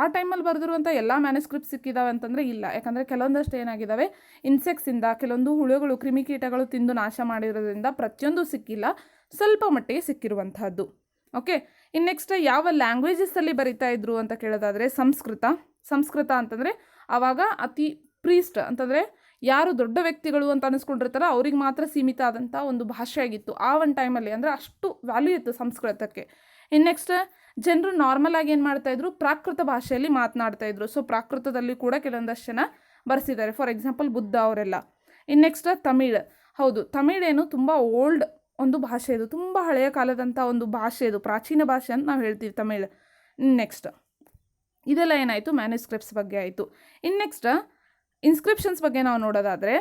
ಆ ಟೈಮಲ್ಲಿ ಬರೆದಿರುವಂಥ ಎಲ್ಲ ಮ್ಯಾನುಸ್ಕ್ರಿಪ್ಟ್ ಸಿಕ್ಕಿದ್ದಾವೆ ಅಂತಂದರೆ ಇಲ್ಲ. ಯಾಕಂದರೆ ಕೆಲವೊಂದಷ್ಟು ಏನಾಗಿದ್ದಾವೆ, ಇನ್ಸೆಕ್ಟ್ಸಿಂದ, ಕೆಲವೊಂದು ಹುಳುಗಳು, ಕ್ರಿಮಿಕೀಟಗಳು ತಿಂದು ನಾಶ ಮಾಡಿರೋದ್ರಿಂದ ಪ್ರತಿಯೊಂದು ಸಿಕ್ಕಿಲ್ಲ, ಸ್ವಲ್ಪ ಮಟ್ಟಿಗೆ ಸಿಕ್ಕಿರುವಂತಹದ್ದು. ಓಕೆ, ಇನ್ನು ನೆಕ್ಸ್ಟ್, ಯಾವ ಲ್ಯಾಂಗ್ವೇಜಸ್ಸಲ್ಲಿ ಬರಿತಾ ಇದ್ರು ಅಂತ ಕೇಳೋದಾದರೆ, ಸಂಸ್ಕೃತ ಅಂತಂದರೆ ಆವಾಗ ಅತಿ ಪ್ರೀಸ್ಟ್ ಅಂತಂದರೆ ಯಾರು ದೊಡ್ಡ ವ್ಯಕ್ತಿಗಳು ಅಂತ ಅನಿಸ್ಕೊಂಡಿರ್ತಾರೋ ಅವ್ರಿಗೆ ಮಾತ್ರ ಸೀಮಿತ ಆದಂಥ ಒಂದು ಭಾಷೆ ಆಗಿತ್ತು ಆ ಒಂದು ಟೈಮಲ್ಲಿ. ಅಂದರೆ ಅಷ್ಟು ವ್ಯಾಲ್ಯೂ ಇತ್ತು ಸಂಸ್ಕೃತಕ್ಕೆ. ಇನ್ನು ನೆಕ್ಸ್ಟ್, ಜನರು ನಾರ್ಮಲ್ ಆಗಿ ಏನು ಮಾಡ್ತಾಯಿದ್ರು, ಪ್ರಾಕೃತ ಭಾಷೆಯಲ್ಲಿ ಮಾತನಾಡ್ತಾಯಿದ್ರು. ಸೊ ಪ್ರಾಕೃತದಲ್ಲಿ ಕೂಡ ಕೆಲವೊಂದಷ್ಟು ಜನ ಬರೆಸಿದ್ದಾರೆ. ಫಾರ್ ಎಕ್ಸಾಂಪಲ್ ಬುದ್ಧ ಅವರೆಲ್ಲ. ಇನ್ನು ನೆಕ್ಸ್ಟ್ ತಮಿಳ್. ಹೌದು, ತಮಿಳೇನು ತುಂಬ ಓಲ್ಡ್ ಒಂದು ಭಾಷೆ, ಇದು ತುಂಬ ಹಳೆಯ ಕಾಲದಂಥ ಒಂದು ಭಾಷೆ, ಇದು ಪ್ರಾಚೀನ ಭಾಷೆ ಅಂತ ನಾವು ಹೇಳ್ತೀವಿ ತಮಿಳ್. ನೆಕ್ಸ್ಟ್ ಇದೆಲ್ಲ ಏನಾಯಿತು, ಮ್ಯಾನ್ಯುಸ್ಕ್ರಿಪ್ಟ್ಸ್ ಬಗ್ಗೆ ಆಯಿತು. ಇನ್ನು ನೆಕ್ಸ್ಟ್ ಇನ್ಸ್ಕ್ರಿಪ್ಷನ್ಸ್ ಬಗ್ಗೆ ನಾವು ನೋಡೋದಾದರೆ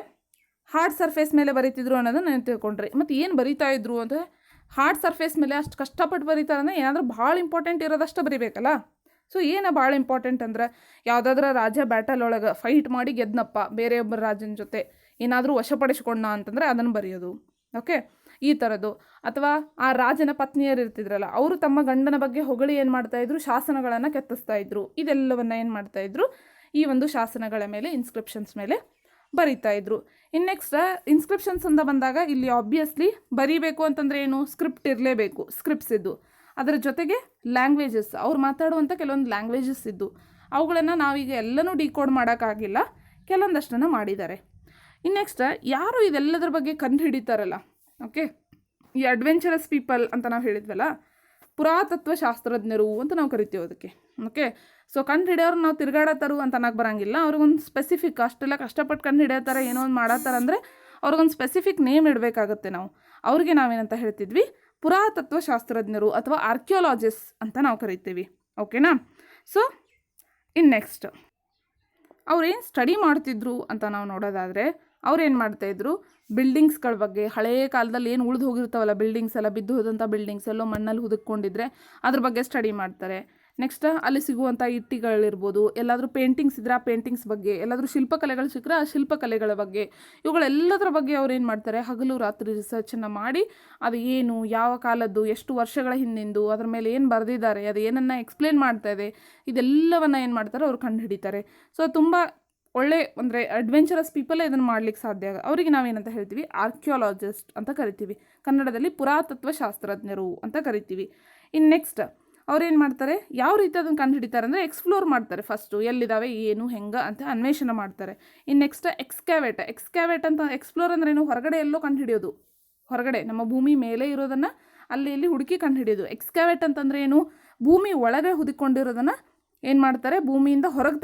ಹಾರ್ಡ್ ಸರ್ಫೇಸ್ ಮೇಲೆ ಬರೀತಿದ್ರು ಅನ್ನೋದನ್ನ ನಾನು ತಿಳ್ಕೊಂಡ್ರಿ. ಮತ್ತು ಏನು ಬರೀತಾ ಇದ್ರು ಅಂದರೆ ಹಾರ್ಡ್ ಸರ್ಫೇಸ್ ಮೇಲೆ ಅಷ್ಟು ಕಷ್ಟಪಟ್ಟು ಬರೀತಾರೆ ಅಂದರೆ ಏನಾದರೂ ಭಾಳ ಇಂಪಾರ್ಟೆಂಟ್ ಇರೋದಷ್ಟು ಬರೀಬೇಕಲ್ಲ. ಸೊ ಏನು ಭಾಳ ಇಂಪಾರ್ಟೆಂಟ್ ಅಂದ್ರೆ ಯಾವುದಾದ್ರೂ ರಾಜ ಬ್ಯಾಟಲ್ ಒಳಗೆ ಫೈಟ್ ಮಾಡಿ ಗೆದ್ನಪ್ಪ ಬೇರೆಯೊಬ್ಬರ ರಾಜನ ಜೊತೆ, ಏನಾದರೂ ವಶಪಡಿಸ್ಕೊಂಡ ಅಂತಂದರೆ ಅದನ್ನು ಬರೆಯೋದು. ಓಕೆ, ಈ ಥರದ್ದು. ಅಥವಾ ಆ ರಾಜನ ಪತ್ನಿಯರು ಇರ್ತಿದ್ರಲ್ಲ, ಅವರು ತಮ್ಮ ಗಂಡನ ಬಗ್ಗೆ ಹೊಗಳಿ ಏನು ಮಾಡ್ತಾಯಿದ್ರು, ಶಾಸನಗಳನ್ನು ಕೆತ್ತಿಸ್ತಾ ಇದ್ರು. ಇದೆಲ್ಲವನ್ನು ಏನು ಮಾಡ್ತಾಯಿದ್ರು, ಈ ಒಂದು ಶಾಸನಗಳ ಮೇಲೆ, ಇನ್ಸ್ಕ್ರಿಪ್ಷನ್ಸ್ ಮೇಲೆ ಬರಿತಾ ಇದ್ರು. ಇನ್ನು ನೆಕ್ಸ್ಟ್ ಇನ್ಸ್ಕ್ರಿಪ್ಷನ್ಸ್ ಅಂತ ಬಂದಾಗ ಇಲ್ಲಿ ಆಬ್ವಿಯಸ್ಲಿ ಬರೀಬೇಕು ಅಂತಂದರೆ ಏನು, ಸ್ಕ್ರಿಪ್ಟ್ ಇರಲೇಬೇಕು, ಸ್ಕ್ರಿಪ್ಟ್ಸ್ ಇದ್ದು. ಅದರ ಜೊತೆಗೆ ಲ್ಯಾಂಗ್ವೇಜಸ್, ಅವ್ರು ಮಾತಾಡುವಂಥ ಕೆಲವೊಂದು ಲ್ಯಾಂಗ್ವೇಜಸ್ ಇದ್ದು, ಅವುಗಳನ್ನು ನಾವೀಗ ಎಲ್ಲನೂ ಡಿಕೋಡ್ ಮಾಡೋಕ್ಕಾಗಿಲ್ಲ, ಕೆಲವೊಂದಷ್ಟನ್ನು ಮಾಡಿದ್ದಾರೆ. ಇನ್ನು ನೆಕ್ಸ್ಟ್ ಯಾರು ಇದೆಲ್ಲದರ ಬಗ್ಗೆ ಕಂಡು ಹಿಡಿತಾರಲ್ಲ, ಓಕೆ, ಈ ಅಡ್ವೆಂಚರಸ್ ಪೀಪಲ್ ಅಂತ ನಾವು ಹೇಳಿದ್ವಲ್ಲ, ಪುರಾತತ್ವ ಶಾಸ್ತ್ರಜ್ಞರು ಅಂತ ನಾವು ಕರಿತೀವಿ ಅದಕ್ಕೆ. ಓಕೆ, ಸೊ ಕಂಡು ಹಿಡಿಯೋರು ನಾವು ತಿರುಗಾಡತ್ತಾರು ಅಂತ ಅನ್ನೋಕೆ ಬರೋಂಗಿಲ್ಲ. ಅವ್ರಿಗೊಂದು ಸ್ಪೆಸಿಫಿಕ್, ಅಷ್ಟೆಲ್ಲ ಕಷ್ಟಪಟ್ಟು ಕಂಡು ಹಿಡಿಯೋತಾರೆ, ಏನೋ ಒಂದು ಮಾಡತ್ತಾರ ಅಂದರೆ ಅವ್ರಿಗೊಂದು ಸ್ಪೆಸಿಫಿಕ್ ನೇಮ್ ಇಡಬೇಕಾಗತ್ತೆ ನಾವು. ಅವ್ರಿಗೆ ನಾವೇನಂತ ಹೇಳ್ತಿದ್ವಿ, ಪುರಾತತ್ವ ಶಾಸ್ತ್ರಜ್ಞರು ಅಥವಾ ಆರ್ಕಿಯೋಲಾಜಿಸ್ಟ್ ಅಂತ ನಾವು ಕರಿತೀವಿ. ಓಕೆನಾ. ಸೊ ಇನ್ನು ನೆಕ್ಸ್ಟ್ ಅವ್ರೇನು ಸ್ಟಡಿ ಮಾಡ್ತಿದ್ರು ಅಂತ ನಾವು ನೋಡೋದಾದರೆ, ಅವ್ರೇನು ಮಾಡ್ತಾಯಿದ್ರು, ಬಿಲ್ಡಿಂಗ್ಸ್ಗಳ ಬಗ್ಗೆ, ಹಳೆಯ ಕಾಲದಲ್ಲಿ ಏನು ಉಳಿದು ಹೋಗಿರ್ತಾವಲ್ಲ ಬಿಲ್ಡಿಂಗ್ಸ್ ಎಲ್ಲ, ಬಿದ್ದು ಹೋದಂಥ ಬಿಲ್ಡಿಂಗ್ಸ್ ಎಲ್ಲೋ ಮಣ್ಣಲ್ಲಿ ಹುದುಕೊಂಡಿದ್ರೆ ಅದ್ರ ಬಗ್ಗೆ ಸ್ಟಡಿ ಮಾಡ್ತಾರೆ. ನೆಕ್ಸ್ಟ್ ಅಲ್ಲಿ ಸಿಗುವಂಥ ಇಟ್ಟಿಗಳಿರ್ಬೋದು, ಎಲ್ಲಾದರೂ ಪೇಂಟಿಂಗ್ಸ್ ಇದ್ರೆ ಆ ಪೇಂಟಿಂಗ್ಸ್ ಬಗ್ಗೆ, ಎಲ್ಲಾದರೂ ಶಿಲ್ಪಕಲೆಗಳು ಸಿಕ್ಕರೆ ಆ ಶಿಲ್ಪಕಲೆಗಳ ಬಗ್ಗೆ, ಇವುಗಳೆಲ್ಲದರ ಬಗ್ಗೆ ಅವ್ರು ಏನು ಮಾಡ್ತಾರೆ, ಹಗಲು ರಾತ್ರಿ ರಿಸರ್ಚನ್ನು ಮಾಡಿ ಅದು ಏನು, ಯಾವ ಕಾಲದ್ದು, ಎಷ್ಟು ವರ್ಷಗಳ ಹಿಂದಿಂದು, ಅದ್ರ ಮೇಲೆ ಏನು ಬರೆದಿದ್ದಾರೆ, ಅದು ಏನನ್ನು ಎಕ್ಸ್ಪ್ಲೇನ್ ಮಾಡ್ತಾ ಇದೆ, ಇದೆಲ್ಲವನ್ನು ಏನು ಮಾಡ್ತಾರೆ, ಅವ್ರು ಕಂಡು ಹಿಡಿತಾರೆ. ಸೊ ತುಂಬ ಒಳ್ಳೆ ಅಂದರೆ ಅಡ್ವೆಂಚರಸ್ ಪೀಪಲೇ ಇದನ್ನು ಮಾಡ್ಲಿಕ್ಕೆ ಸಾಧ್ಯ. ಅವರಿಗೆ ನಾವೇನಂತ ಹೇಳ್ತೀವಿ, ಆರ್ಕಿಯೋಲಾಜಿಸ್ಟ್ ಅಂತ ಕರಿತೀವಿ. ಕನ್ನಡದಲ್ಲಿ ಪುರಾತತ್ವ ಶಾಸ್ತ್ರಜ್ಞರು ಅಂತ ಕರಿತೀವಿ. ಇನ್ನು ನೆಕ್ಸ್ಟ್ ಅವ್ರೇನು ಮಾಡ್ತಾರೆ, ಯಾವ ರೀತಿ ಅದನ್ನು ಕಂಡು ಹಿಡಿತಾರೆ ಅಂದರೆ ಎಕ್ಸ್ಪ್ಲೋರ್ ಮಾಡ್ತಾರೆ. ಫಸ್ಟು ಎಲ್ಲಿದ್ದಾವೆ, ಏನು, ಹೆಂಗೆ ಅಂತ ಅನ್ವೇಷಣೆ ಮಾಡ್ತಾರೆ. ಇನ್ನು ನೆಕ್ಸ್ಟ್ ಎಕ್ಸ್ಕ್ಯಾವೇಟ್ ಅಂತ, ಎಕ್ಸ್ಪ್ಲೋರ್ ಅಂದ್ರೆ ಏನು, ಹೊರಗಡೆ ಎಲ್ಲೋ ಕಂಡು ಹಿಡಿಯೋದು, ಹೊರಗಡೆ ನಮ್ಮ ಭೂಮಿ ಮೇಲೆ ಇರೋದನ್ನು ಅಲ್ಲಿ ಇಲ್ಲಿ ಹುಡುಕಿ ಕಂಡು ಹಿಡಿಯೋದು. ಎಕ್ಸ್ಕ್ಯಾವೇಟ್ ಅಂತಂದರೆ ಏನು, ಭೂಮಿ ಒಳಗೆ ಹುದುಕೊಂಡಿರೋದನ್ನು ಏನು ಮಾಡ್ತಾರೆ, ಭೂಮಿಯಿಂದ ಹೊರಗೆ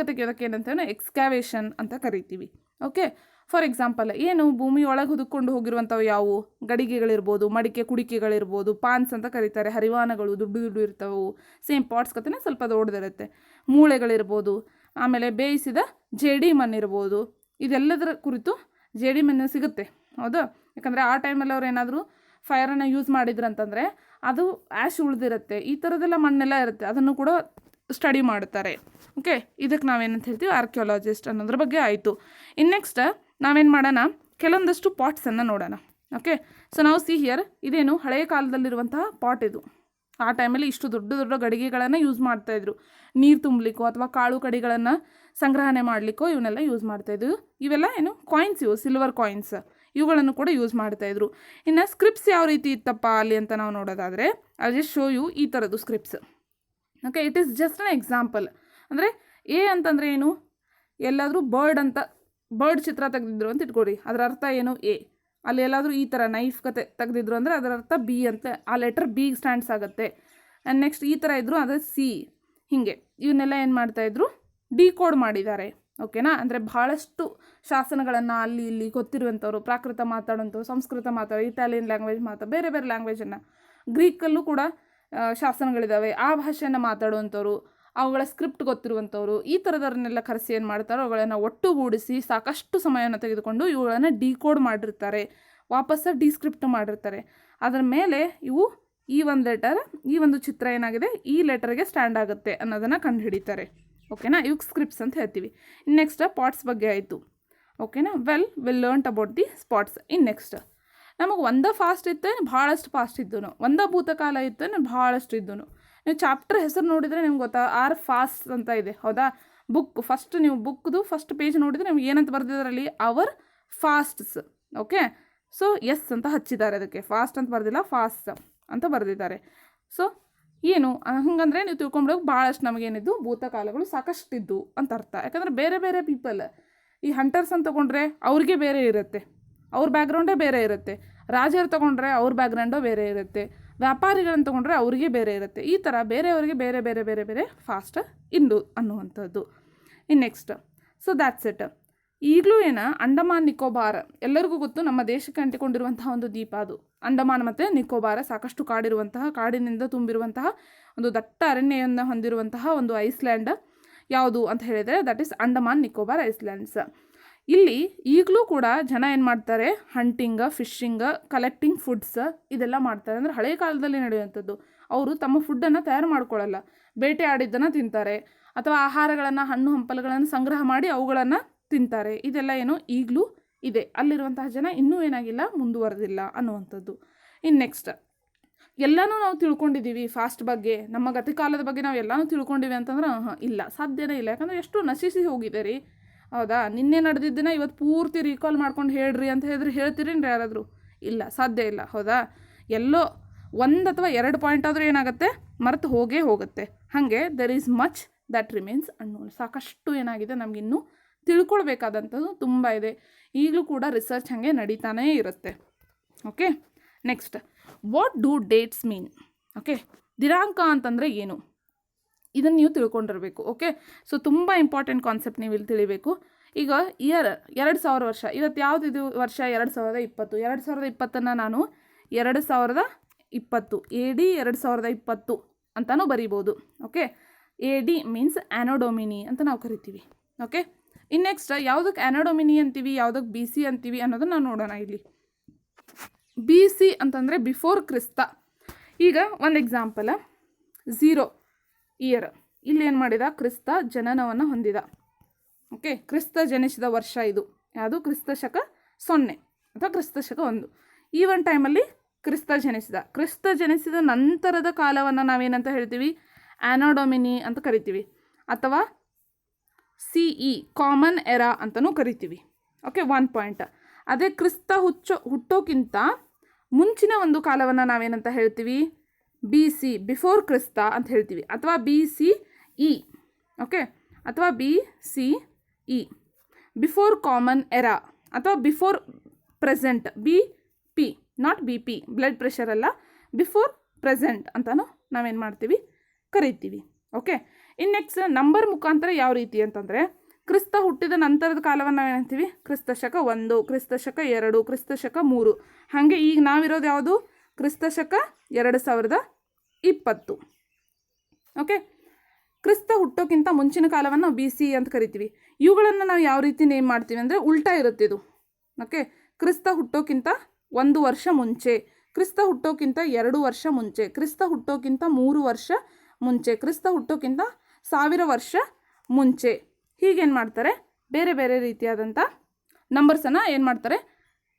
ತೆಗೆಯೋದಕ್ಕೆ ಏನಂತೇವೆ, ಎಕ್ಸ್ಕ್ಯಾವೇಷನ್ ಅಂತ ಕರಿತೀವಿ. ಓಕೆ, ಫಾರ್ ಎಕ್ಸಾಂಪಲ್ ಏನು, ಭೂಮಿ ಒಳಗೆ ಹುದುಕೊಂಡು ಹೋಗಿರುವಂಥವು ಯಾವುವು, ಗಡಿಗೆಗಳಿರ್ಬೋದು, ಮಡಿಕೆ ಕುಡಿಕೆಗಳಿರ್ಬೋದು, ಪಾನ್ಸ್ ಅಂತ ಕರೀತಾರೆ, ಹರಿವಾನಗಳು ದುಡ್ಡು ಇರ್ತವೆ, ಸೇಮ್ ಪಾಟ್ಸ್ ಕತ್ತನೆ ಸ್ವಲ್ಪ ದೊಡ್ಡದಿರುತ್ತೆ, ಮೂಳೆಗಳಿರ್ಬೋದು, ಆಮೇಲೆ ಬೇಯಿಸಿದ ಜೇಡಿ ಮಣ್ಣಿರ್ಬೋದು. ಇದೆಲ್ಲದರ ಕುರಿತು ಜೇಡಿ ಮಣ್ಣು ಸಿಗುತ್ತೆ, ಹೌದಾ. ಯಾಕಂದರೆ ಆ ಟೈಮಲ್ಲಿ ಅವ್ರು ಏನಾದರೂ ಫೈರನ್ನು ಯೂಸ್ ಮಾಡಿದ್ರಂತಂದರೆ ಅದು ಆ್ಯಶ್ ಉಳಿದಿರುತ್ತೆ, ಈ ಥರದ್ದೆಲ್ಲ ಮಣ್ಣೆಲ್ಲ ಇರುತ್ತೆ, ಅದನ್ನು ಕೂಡ ಸ್ಟಡಿ ಮಾಡ್ತಾರೆ. ಓಕೆ, ಇದಕ್ಕೆ ನಾವೇನಂತ ಹೇಳ್ತೀವಿ, ಆರ್ಕಿಯೋಲಾಜಿಸ್ಟ್ ಅನ್ನೋದ್ರ ಬಗ್ಗೆ ಆಯಿತು. ಇನ್ನು ನೆಕ್ಸ್ಟ್ ನಾವೇನು ಮಾಡೋಣ, ಕೆಲವೊಂದಷ್ಟು ಪಾಟ್ಸನ್ನು ನೋಡೋಣ. ಓಕೆ, ಸೊ ನಾವು ಸಿ ಹಿಯರ್, ಇದೇನು ಹಳೆಯ ಕಾಲದಲ್ಲಿರುವಂತಹ ಪಾಟ್ ಇದು. ಆ ಟೈಮಲ್ಲಿ ಇಷ್ಟು ದೊಡ್ಡ ದೊಡ್ಡ ಗಡಿಗೆಗಳನ್ನು ಯೂಸ್ ಮಾಡ್ತಾಯಿದ್ರು, ನೀರು ತುಂಬಲಿಕ್ಕೋ ಅಥವಾ ಕಾಳು ಕಡಿಗಳನ್ನು ಸಂಗ್ರಹಣೆ ಮಾಡಲಿಕ್ಕೋ ಇವನ್ನೆಲ್ಲ ಯೂಸ್ ಮಾಡ್ತಾಯಿದ್ರು. ಇವೆಲ್ಲ ಏನು ಕಾಯಿನ್ಸ್, ಇವು ಸಿಲ್ವರ್ ಕಾಯಿನ್ಸ್, ಇವುಗಳನ್ನು ಕೂಡ ಯೂಸ್ ಮಾಡ್ತಾಯಿದ್ರು. ಇನ್ನು ಸ್ಕ್ರಿಪ್ಟ್ಸ್ ಯಾವ ರೀತಿ ಇತ್ತಪ್ಪ ಅಲ್ಲಿ ಅಂತ ನಾವು ನೋಡೋದಾದರೆ, ಐ ಜಸ್ಟ್ ಶೋ ಯು ಈ ಥರದ್ದು scripts. Okay, it is just an example. ಅಂದರೆ ಎ ಅಂತಂದರೆ ಏನು, ಎಲ್ಲಾದರೂ ಬರ್ಡ್ ಚಿತ್ರ ತೆಗೆದಿದ್ರು ಅಂತ ಇಟ್ಕೊಡಿ, ಅದರ ಅರ್ಥ ಏನು, ಎ. ಅಲ್ಲಿ ಎಲ್ಲಾದರೂ ಈ ಥರ ನೈಫ್ ಕತೆ ತೆಗೆದಿದ್ರು ಅಂದರೆ ಅದರ ಅರ್ಥ ಬಿ ಅಂತ, ಆ ಲೆಟರ್ ಬಿ ಸ್ಟ್ಯಾಂಡ್ಸ್ ಆಗುತ್ತೆ. ಆ್ಯಂಡ್ ನೆಕ್ಸ್ಟ್ ಈ ಥರ ಇದ್ದರು ಅದು ಸಿ. ಹೀಗೆ ಇವನ್ನೆಲ್ಲ ಏನು ಮಾಡ್ತಾಯಿದ್ರು, ಡಿಕೋಡ್ ಮಾಡಿದ್ದಾರೆ. ಓಕೆನಾ. ಅಂದರೆ ಭಾಳಷ್ಟು ಶಾಸನಗಳನ್ನು ಅಲ್ಲಿ ಇಲ್ಲಿ ಗೊತ್ತಿರುವಂಥವ್ರು, ಪ್ರಾಕೃತ ಮಾತಾಡೋಂಥವ್ರು, ಸಂಸ್ಕೃತ ಮಾತಾಡೋ, ಇಟಾಲಿಯನ್ ಲ್ಯಾಂಗ್ವೇಜ್ ಬೇರೆ ಬೇರೆ ಲ್ಯಾಂಗ್ವೇಜನ್ನು, ಗ್ರೀಕಲ್ಲೂ ಕೂಡ ಶಾಸನಗಳಿದ್ದಾವೆ, ಆ ಭಾಷೆಯನ್ನು ಮಾತಾಡುವಂಥವ್ರು, ಅವುಗಳ ಸ್ಕ್ರಿಪ್ಟ್ ಗೊತ್ತಿರುವಂಥವ್ರು, ಈ ಥರದವ್ರನ್ನೆಲ್ಲ ಕರೆಸಿ ಏನು ಮಾಡ್ತಾರೋ ಅವುಗಳನ್ನು ಒಟ್ಟುಗೂಡಿಸಿ ಸಾಕಷ್ಟು ಸಮಯವನ್ನು ತೆಗೆದುಕೊಂಡು ಇವುಗಳನ್ನು ಡಿಕೋಡ್ ಮಾಡಿರ್ತಾರೆ, ವಾಪಸ್ಸು ಡಿಸ್ಕ್ರಿಪ್ಟ್ ಮಾಡಿರ್ತಾರೆ. ಅದರ ಮೇಲೆ ಇವು ಈ ಒಂದು ಲೆಟರ್, ಈ ಒಂದು ಚಿತ್ರ ಏನಾಗಿದೆ ಈ ಲೆಟರ್ಗೆ ಸ್ಟ್ಯಾಂಡ್ ಆಗುತ್ತೆ ಅನ್ನೋದನ್ನು ಕಂಡು ಹಿಡಿತಾರೆ. ಓಕೆನಾ, ಇವಾಗ ಸ್ಕ್ರಿಪ್ಟ್ಸ್ ಅಂತ ಹೇಳ್ತೀವಿ. ಇನ್ನು ನೆಕ್ಸ್ಟ್ ಪಾಟ್ಸ್ ಬಗ್ಗೆ ಆಯಿತು. ಓಕೆನಾ, will learn about the spots. ಇನ್ನು ನೆಕ್ಸ್ಟ್ ನಮಗೆ ಒಂದೇ ಫಾಸ್ಟ್ ಇತ್ತು, ಭಾಳಷ್ಟು ಫಾಸ್ಟ್ ಇದ್ದನು, ಒಂದೇ ಭೂತಕಾಲ ಇತ್ತು, ಭಾಳಷ್ಟು ಇದ್ದನು. ನೀವು ಚಾಪ್ಟರ್ ಹೆಸರು ನೋಡಿದರೆ ನಿಮ್ಗೆ ಗೊತ್ತಾ, ಆರ್ ಫಾಸ್ಟ್ ಅಂತ ಇದೆ, ಹೌದಾ. ಫಸ್ಟ್ ನೀವು ಬುಕ್ದು ಫಸ್ಟ್ ಪೇಜ್ ನೋಡಿದರೆ ನಿಮ್ಗೆ ಏನಂತ ಬರೆದಿದ್ದಾರಲ್ಲಿ, ಅವರ್ ಫಾಸ್ಟ್ಸ್. ಓಕೆ, ಸೊ ಎಸ್ ಅಂತ ಹಚ್ಚಿದ್ದಾರೆ, ಅದಕ್ಕೆ ಫಾಸ್ಟ್ ಅಂತ ಬರೆದಿಲ್ಲ, ಫಾಸ್ಟ್ ಅಂತ ಬರೆದಿದ್ದಾರೆ. ಸೊ ಏನು ಹಂಗಂದರೆ ನೀವು ತಿಳ್ಕೊಂಬಿಡೋಕೆ ಭಾಳಷ್ಟು ನಮಗೇನಿದ್ದು ಭೂತಕಾಲಗಳು ಸಾಕಷ್ಟಿದ್ದು ಅಂತ ಅರ್ಥ. ಯಾಕಂದರೆ ಬೇರೆ ಬೇರೆ ಪೀಪಲ್, ಈ ಹಂಟರ್ಸ್ ಅಂತ ತೊಗೊಂಡ್ರೆ ಅವ್ರಿಗೆ ಬೇರೆ ಇರುತ್ತೆ, ಅವ್ರ ಬ್ಯಾಕ್ಗ್ರೌಂಡೇ ಬೇರೆ ಇರುತ್ತೆ. ರಾಜರು ತೊಗೊಂಡ್ರೆ ಅವ್ರ ಬ್ಯಾಕ್ಗ್ರೌಂಡು ಬೇರೆ ಇರುತ್ತೆ. ವ್ಯಾಪಾರಿಗಳನ್ನು ತೊಗೊಂಡ್ರೆ ಅವರಿಗೆ ಬೇರೆ ಇರುತ್ತೆ. ಈ ಥರ ಬೇರೆಯವರಿಗೆ ಬೇರೆ ಬೇರೆ ಬೇರೆ ಬೇರೆ ಫಾಸ್ಟ್ ಇಂದು ಅನ್ನುವಂಥದ್ದು. ಇನ್ನು ನೆಕ್ಸ್ಟ್, ಸೊ ದ್ಯಾಟ್ಸ್ ಇಟ್. ಈಗಲೂ ಅಂಡಮಾನ್ ನಿಕೋಬಾರ್ ಎಲ್ಲರಿಗೂ ಗೊತ್ತು, ನಮ್ಮ ದೇಶಕ್ಕೆ ಅಂಟಿಕೊಂಡಿರುವಂತಹ ಒಂದು ದ್ವೀಪ ಅದು. ಅಂಡಮಾನ್ ಮತ್ತು ನಿಕೋಬಾರ ಸಾಕಷ್ಟು ಕಾಡಿರುವಂತಹ, ಕಾಡಿನಿಂದ ತುಂಬಿರುವಂತಹ ಒಂದು ದಟ್ಟ ಅರಣ್ಯವನ್ನು ಹೊಂದಿರುವಂತಹ ಒಂದು ಐಸ್ಲ್ಯಾಂಡ್ ಯಾವುದು ಅಂತ ಹೇಳಿದರೆ ದಟ್ ಈಸ್ ಅಂಡಮಾನ್ ನಿಕೋಬಾರ್ ಐಸ್ಲ್ಯಾಂಡ್ಸ್. ಇಲ್ಲಿ ಈಗಲೂ ಕೂಡ ಜನ ಏನು ಮಾಡ್ತಾರೆ, ಹಂಟಿಂಗ್, ಫಿಶಿಂಗ್, ಕಲೆಕ್ಟಿಂಗ್ ಫುಡ್ಸ್ ಇದೆಲ್ಲ ಮಾಡ್ತಾರೆ. ಅಂದರೆ ಹಳೆಯ ಕಾಲದಲ್ಲಿ ನಡೆಯುವಂಥದ್ದು. ಅವರು ತಮ್ಮ ಫುಡ್ಡನ್ನು ತಯಾರು ಮಾಡ್ಕೊಳ್ಳಲ್ಲ, ಬೇಟೆ ಆಡಿದ್ದನ್ನು ತಿಂತಾರೆ, ಅಥವಾ ಆಹಾರಗಳನ್ನು, ಹಣ್ಣು ಹಂಪಲುಗಳನ್ನು ಸಂಗ್ರಹ ಮಾಡಿ ಅವುಗಳನ್ನು ತಿಂತಾರೆ. ಇದೆಲ್ಲ ಈಗಲೂ ಇದೆ. ಅಲ್ಲಿರುವಂತಹ ಜನ ಇನ್ನೂ ಏನಾಗಿಲ್ಲ, ಮುಂದುವರೆದಿಲ್ಲ ಅನ್ನುವಂಥದ್ದು. ಇನ್ನು ನೆಕ್ಸ್ಟ್, ಎಲ್ಲನೂ ನಾವು ತಿಳ್ಕೊಂಡಿದ್ದೀವಿ ಫಾಸ್ಟ್ ಬಗ್ಗೆ, ನಮ್ಮ ಗತಿಕಾಲದ ಬಗ್ಗೆ ನಾವು ಎಲ್ಲನೂ ತಿಳ್ಕೊಂಡಿವಿ ಅಂತಂದ್ರೆ ಇಲ್ಲ, ಸಾಧ್ಯನೇ ಇಲ್ಲ. ಯಾಕಂದರೆ ಎಷ್ಟು ನಶಿಸಿ ಹೋಗಿದೆ ರೀ, ಹೌದಾ? ನಿನ್ನೆ ನಡೆದಿದ್ದನ್ನ ಇವತ್ತು ಪೂರ್ತಿ ರೀಕಾಲ್ ಮಾಡ್ಕೊಂಡು ಹೇಳ್ರಿ ಅಂತ ಹೇಳಿದ್ರೆ ಹೇಳ್ತೀರೇನ್ರಿ ಯಾರಾದರೂ? ಇಲ್ಲ, ಸಾಧ್ಯ ಇಲ್ಲ, ಹೌದಾ? ಎಲ್ಲೋ ಒಂದು ಅಥವಾ 2 ಪಾಯಿಂಟ್ ಆದರೂ ಏನಾಗುತ್ತೆ, ಮರೆತು ಹೋಗೇ ಹೋಗುತ್ತೆ. ಹಾಗೆ there is much that remains unknown. ಸಾಕಷ್ಟು ಏನಾಗಿದೆ ನಮಗಿನ್ನೂ ತಿಳ್ಕೊಳ್ಬೇಕಾದಂಥದ್ದು ತುಂಬ ಇದೆ. ಈಗಲೂ ಕೂಡ ರಿಸರ್ಚ್ ಹಾಗೆ ನಡೀತಾನೇ ಇರುತ್ತೆ. Okay, next, what do dates mean? Okay, ದಿನಾಂಕ ಅಂತಂದರೆ ಏನು, ಇದನ್ನು ನೀವು ತಿಳ್ಕೊಂಡಿರಬೇಕು. ಓಕೆ, ಸೊ ತುಂಬ ಇಂಪಾರ್ಟೆಂಟ್ ಕಾನ್ಸೆಪ್ಟ್ ನೀವು ಇಲ್ಲಿ ತಿಳಿಬೇಕು. ಈಗ ಇಯರ್ 2000 ವರ್ಷ, ಇವತ್ತು ಯಾವುದಿದು ವರ್ಷ? 2020. 2020 ನಾನು 2020 AD 2020 ಅಂತಲೂ ಬರೀಬೋದು. ಓಕೆ, AD ಮೀನ್ಸ್ ಆ್ಯನೋಡೊಮಿನಿ ಅಂತ ನಾವು ಕರಿತೀವಿ. ಓಕೆ, ಇನ್ನು ನೆಕ್ಸ್ಟ್, ಯಾವುದಕ್ಕೆ ಆ್ಯನೋಡೊಮಿನಿ ಅಂತೀವಿ, ಯಾವುದಕ್ಕೆ BC ಅಂತೀವಿ ಅನ್ನೋದನ್ನು ನಾವು ನೋಡೋಣ. ಇಲ್ಲಿ BC ಅಂತಂದರೆ ಬಿಫೋರ್ ಕ್ರಿಸ್ತ. ಈಗ ಒಂದು ಎಕ್ಸಾಂಪಲ್, 0 ಇಯರ್, ಇಲ್ಲಿ ಏನು ಮಾಡಿದ, ಕ್ರಿಸ್ತ ಜನನವನ್ನು ಹೊಂದಿದ. ಓಕೆ, ಕ್ರಿಸ್ತ ಜನಿಸಿದ ವರ್ಷ ಇದು ಯಾವುದು? ಕ್ರಿಸ್ತ ಶಕ 0 ಅಥವಾ ಕ್ರಿಸ್ತ ಶಕ 1. ಈ ಒಂದು ಟೈಮಲ್ಲಿ ಕ್ರಿಸ್ತ ಜನಿಸಿದ. ಕ್ರಿಸ್ತ ಜನಿಸಿದ ನಂತರದ ಕಾಲವನ್ನು ನಾವೇನಂತ ಹೇಳ್ತೀವಿ? ಆ್ಯನೋಡೊಮಿನಿ ಅಂತ ಕರಿತೀವಿ, ಅಥವಾ CE ಕಾಮನ್ ಎರಾ ಅಂತಲೂ ಕರಿತೀವಿ. Okay, 1 point. ಅದೇ ಕ್ರಿಸ್ತ ಹುಟ್ಟೋಕ್ಕಿಂತ ಮುಂಚಿನ ಒಂದು ಕಾಲವನ್ನು ನಾವೇನಂತ ಹೇಳ್ತೀವಿ? BC ಬಿಫೋರ್ ಕ್ರಿಸ್ತ ಅಂತ ಹೇಳ್ತೀವಿ, ಅಥವಾ BCE. ಓಕೆ, ಅಥವಾ BCE ಬಿಫೋರ್ ಕಾಮನ್ ಎರಾ, ಅಥವಾ before present, BP not BP blood pressure ಅಲ್ಲ, ಬಿಫೋರ್ ಪ್ರೆಸೆಂಟ್ ಅಂತಲೂ ನಾವೇನು ಮಾಡ್ತೀವಿ? ಕರಿತೀವಿ. ಓಕೆ, ಇನ್ನು ನೆಕ್ಸ್ಟ್, ನಂಬರ್ ಮುಖಾಂತರ ಯಾವ ರೀತಿ ಅಂತಂದರೆ, ಕ್ರಿಸ್ತ ಹುಟ್ಟಿದ ನಂತರದ ಕಾಲವನ್ನು ನಾವೇನಂತೀವಿ? ಕ್ರಿಸ್ತ ಶಕ 1, ಕ್ರಿಸ್ತ ಶಕ 2, ಕ್ರಿಸ್ತ ಶಕ 3. ಹಾಗೆ ಈಗ ನಾವಿರೋದು ಯಾವುದು? ಕ್ರಿಸ್ತ ಶಕ 2020. ಓಕೆ, ಕ್ರಿಸ್ತ ಹುಟ್ಟೋಕ್ಕಿಂತ ಮುಂಚಿನ ಕಾಲವನ್ನು ನಾವು BC ಅಂತ ಕರಿತೀವಿ. ಇವುಗಳನ್ನು ನಾವು ಯಾವ ರೀತಿ ನೇಮ್ ಮಾಡ್ತೀವಿ ಅಂದರೆ ಉಲ್ಟಾ ಇರುತ್ತೆ ಇದು. ಓಕೆ, ಕ್ರಿಸ್ತ ಹುಟ್ಟೋಕ್ಕಿಂತ 1 ವರ್ಷ ಮುಂಚೆ, ಕ್ರಿಸ್ತ ಹುಟ್ಟೋಕ್ಕಿಂತ 2 ವರ್ಷ ಮುಂಚೆ, ಕ್ರಿಸ್ತ ಹುಟ್ಟೋಕ್ಕಿಂತ 3 ವರ್ಷ ಮುಂಚೆ, ಕ್ರಿಸ್ತ ಹುಟ್ಟೋಕ್ಕಿಂತ 1000 ವರ್ಷ ಮುಂಚೆ. ಹೀಗೇನು ಮಾಡ್ತಾರೆ, ಬೇರೆ ಬೇರೆ ರೀತಿಯಾದಂಥ ನಂಬರ್ಸನ್ನು ಏನು ಮಾಡ್ತಾರೆ,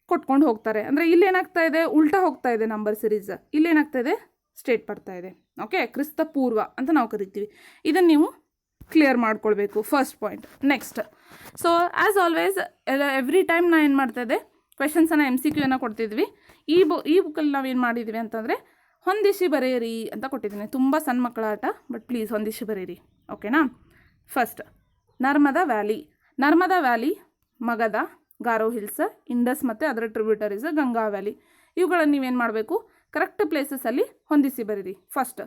ಕೊಟ್ಕೊಂಡು ಹೋಗ್ತಾರೆ. ಅಂದರೆ ಇಲ್ಲೇನಾಗ್ತಾ ಇದೆ, ಉಲ್ಟಾ ಹೋಗ್ತಾ ಇದೆ ನಂಬರ್ ಸಿರೀಸ್. ಇಲ್ಲೇನಾಗ್ತಾ ಇದೆ, ಸ್ಟೇಟ್ ಬರ್ತಾ ಇದೆ. ಓಕೆ, ಕ್ರಿಸ್ತ ಪೂರ್ವ ಅಂತ ನಾವು ಕರಿತೀವಿ. ಇದನ್ನು ನೀವು ಕ್ಲಿಯರ್ ಮಾಡ್ಕೊಳ್ಬೇಕು, first point. Next, so as always every time ನಾನು ಏನು ಮಾಡ್ತಾ ಇದ್ದೆ, ಕ್ವೆಶನ್ಸನ್ನು MCQನ ಕೊಡ್ತಿದ್ವಿ. ಈ ಬುಕ್ಕಲ್ಲಿ ನಾವೇನು ಮಾಡಿದ್ವಿ ಅಂತಂದರೆ ಹೊಂದಿಸಿ ಬರೆಯಿರಿ ಅಂತ ಕೊಟ್ಟಿದ್ದೀನಿ. ತುಂಬ ಸಣ್ಣ ಮಕ್ಕಳ ಆಟ, ಬಟ್ ಪ್ಲೀಸ್ ಹೊಂದಿಸಿ ಬರೆಯಿರಿ. ಓಕೆನಾ? First, Narmada valley, Magadha, Garo hills, Indus ಮತ್ತು ಅದರ ಟ್ರಿಬ್ಯೂಟರೀಸ್ ಗಂಗಾ ವ್ಯಾಲಿ. ಇವುಗಳನ್ನು ನೀವೇನು ಮಾಡಬೇಕು, ಕರೆಕ್ಟ್ ಪ್ಲೇಸಸಲ್ಲಿ ಹೊಂದಿಸಿ ಬರೀರಿ. ಫಸ್ಟ್,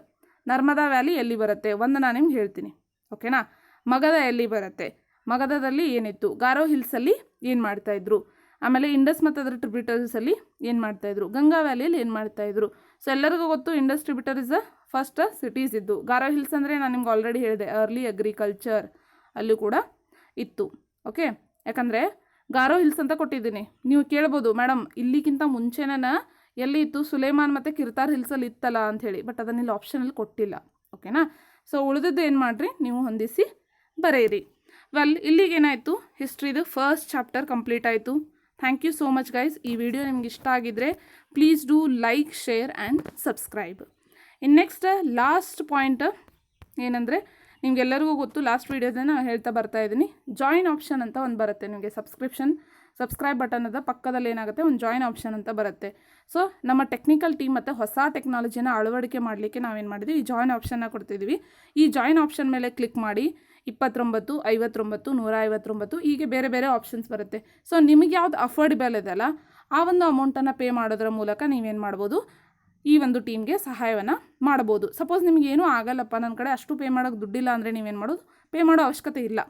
ನರ್ಮದಾ ವ್ಯಾಲಿ ಎಲ್ಲಿ ಬರುತ್ತೆ ಒಂದು ನಾನು ನಿಮ್ಗೆ ಹೇಳ್ತೀನಿ. ಓಕೆನಾ? ಮಗಧ ಎಲ್ಲಿ ಬರುತ್ತೆ, ಮಗಧದಲ್ಲಿ ಏನಿತ್ತು, ಗಾರೋ ಹಿಲ್ಸಲ್ಲಿ ಏನು ಮಾಡ್ತಾಯಿದ್ರು, ಆಮೇಲೆ ಇಂಡಸ್ ಮತ್ತು ಅದರ ಟ್ರಿಬ್ಯೂಟರೀಸಲ್ಲಿ ಏನು ಮಾಡ್ತಾಯಿದ್ರು, ಗಂಗಾ ವ್ಯಾಲಿಯಲ್ಲಿ ಏನು ಮಾಡ್ತಾಯಿದ್ರು. ಸೊ ಎಲ್ಲರಿಗೂ ಗೊತ್ತು, ಇಂಡಸ್ ಟ್ರಿಬ್ಯೂಟರೀಸ್ ಫಸ್ಟ್ ಸಿಟೀಸ್ ಇದ್ದು. ಗಾರೋ ಹಿಲ್ಸ್ ಅಂದರೆ ನಾನು ನಿಮ್ಗೆ ಆಲ್ರೆಡಿ ಹೇಳಿದೆ, ಅರ್ಲಿ ಅಗ್ರಿಕಲ್ಚರ್ ಅಲ್ಲೂ ಕೂಡ ಇತ್ತು. ಓಕೆ, ಯಾಕಂದರೆ ಗಾರೋ ಹಿಲ್ಸ್ ಅಂತ ಕೊಟ್ಟಿದ್ದೀನಿ. ನೀವು ಕೇಳ್ಬೋದು, ಮೇಡಮ್ ಇಲ್ಲಿಗಿಂತ ಮುಂಚೆನೇ ಎಲ್ಲಿ ಇತ್ತು, ಸುಲೇಮಾನ್ ಮತ್ತು ಕಿರ್ತಾರ್ ಹಿಲ್ಸಲ್ಲಿ ಇತ್ತಲ್ಲ ಅಂಥೇಳಿ, ಬಟ್ ಅದನ್ನು ಇಲ್ಲಿ ಆಪ್ಷನಲ್ಲಿ ಕೊಟ್ಟಿಲ್ಲ. ಓಕೆನಾ? ಸೊ ಉಳಿದದ್ದು ಏನು ಮಾಡಿರಿ, ನೀವು ಹೊಂದಿಸಿ ಬರೆಯಿರಿ. ವೆಲ್, ಇಲ್ಲಿಗೇನಾಯಿತು, ಹಿಸ್ಟ್ರಿದು ಫಸ್ಟ್ ಚಾಪ್ಟರ್ ಕಂಪ್ಲೀಟ್ ಆಯಿತು. Thank you so much guys. ಈ ವಿಡಿಯೋ ನಿಮ್ಗೆ ಇಷ್ಟ ಆಗಿದ್ದರೆ please do like, share and subscribe. ಇನ್ನು ನೆಕ್ಸ್ಟ್ ಲಾಸ್ಟ್ ಪಾಯಿಂಟ್ ಏನಂದರೆ, ನಿಮಗೆಲ್ಲರಿಗೂ ಗೊತ್ತು, ಲಾಸ್ಟ್ ವೀಡಿಯೋದನ್ನ ಹೇಳ್ತಾ ಬರ್ತಾ ಇದ್ದೀನಿ, ಜಾಯಿನ್ ಆಪ್ಷನ್ ಅಂತ ಒಂದು ಬರುತ್ತೆ ನಿಮಗೆ. ಸಬ್ಸ್ಕ್ರೈಬ್ ಬಟನದ ಪಕ್ಕದಲ್ಲಿ ಏನಾಗುತ್ತೆ, ಒಂದು ಜಾಯಿನ್ ಆಪ್ಷನ್ ಅಂತ ಬರುತ್ತೆ. ಸೊ ನಮ್ಮ ಟೆಕ್ನಿಕಲ್ ಟೀಮ್ ಮತ್ತು ಹೊಸ ಟೆಕ್ನಾಲಜಿನ ಅಳವಡಿಕೆ ಮಾಡಲಿಕ್ಕೆ ನಾವೇನು ಮಾಡಿದ್ವಿ, ಈ ಜಾಯಿನ್ ಆಪ್ಷನ್ನ ಕೊಡ್ತಿದ್ವಿ. ಈ ಜಾಯಿನ್ ಆಪ್ಷನ್ ಮೇಲೆ ಕ್ಲಿಕ್ ಮಾಡಿ 29, 59, 159 ಹೀಗೆ ಬೇರೆ ಬೇರೆ ಆಪ್ಷನ್ಸ್ ಬರುತ್ತೆ. ಸೊ ನಿಮಗೆ ಯಾವ್ದು ಅಫೋರ್ಡೆಬಲ್ ಇದೆಯಲ್ಲ, ಆ ಒಂದು ಅಮೌಂಟನ್ನು ಪೇ ಮಾಡೋದ್ರ ಮೂಲಕ ನೀವೇನು ಮಾಡ್ಬೋದು, ಈ ಒಂದು ಟೀಮ್ಗೆ ಸಹಾಯವನ್ನು ಮಾಡ್ಬೋದು. ಸಪೋಸ್ ನಿಮಗೇನೂ ಆಗಲ್ಲಪ್ಪ, ನನ್ನ ಕಡೆ ಅಷ್ಟು ಪೇ ಮಾಡೋಕ್ಕೆ ದುಡ್ಡಿಲ್ಲ ಅಂದರೆ ನೀವೇನು ಮಾಡೋದು, ಪೇ ಮಾಡೋ ಅವಶ್ಯಕತೆ ಇಲ್ಲ.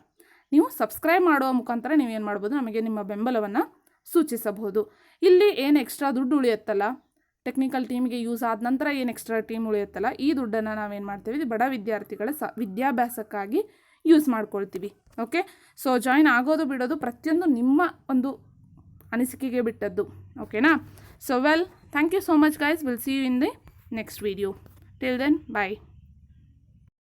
ನೀವು ಸಬ್ಸ್ಕ್ರೈಬ್ ಮಾಡುವ ಮುಖಾಂತರ ನೀವೇನು ಮಾಡ್ಬೋದು, ನಮಗೆ ನಿಮ್ಮ ಬೆಂಬಲವನ್ನು ಸೂಚಿಸಬಹುದು. ಇಲ್ಲಿ ಏನು ಎಕ್ಸ್ಟ್ರಾ ದುಡ್ಡು ಉಳಿಯುತ್ತಲ್ಲ, ಟೆಕ್ನಿಕಲ್ ಟೀಮ್ಗೆ ಯೂಸ್ ಆದ ನಂತರ ಏನು ಎಕ್ಸ್ಟ್ರಾ ಟೀಮ್ ಉಳಿಯುತ್ತಲ್ಲ, ಈ ದುಡ್ಡನ್ನು ನಾವೇನು ಮಾಡ್ತೀವಿ, ಬಡ ವಿದ್ಯಾರ್ಥಿಗಳ ವಿದ್ಯಾಭ್ಯಾಸಕ್ಕಾಗಿ ಯೂಸ್ ಮಾಡ್ಕೊಳ್ತೀವಿ. ಓಕೆ, ಸೊ ಜಾಯಿನ್ ಆಗೋದು ಬಿಡೋದು ಪ್ರತಿಯೊಂದು ನಿಮ್ಮ ಒಂದು ಅನಿಸಿಕೆಗೆ ಬಿಟ್ಟದ್ದು. ಓಕೆನಾ? So well, thank you so much guys. Will see you in the next video. Till then, bye.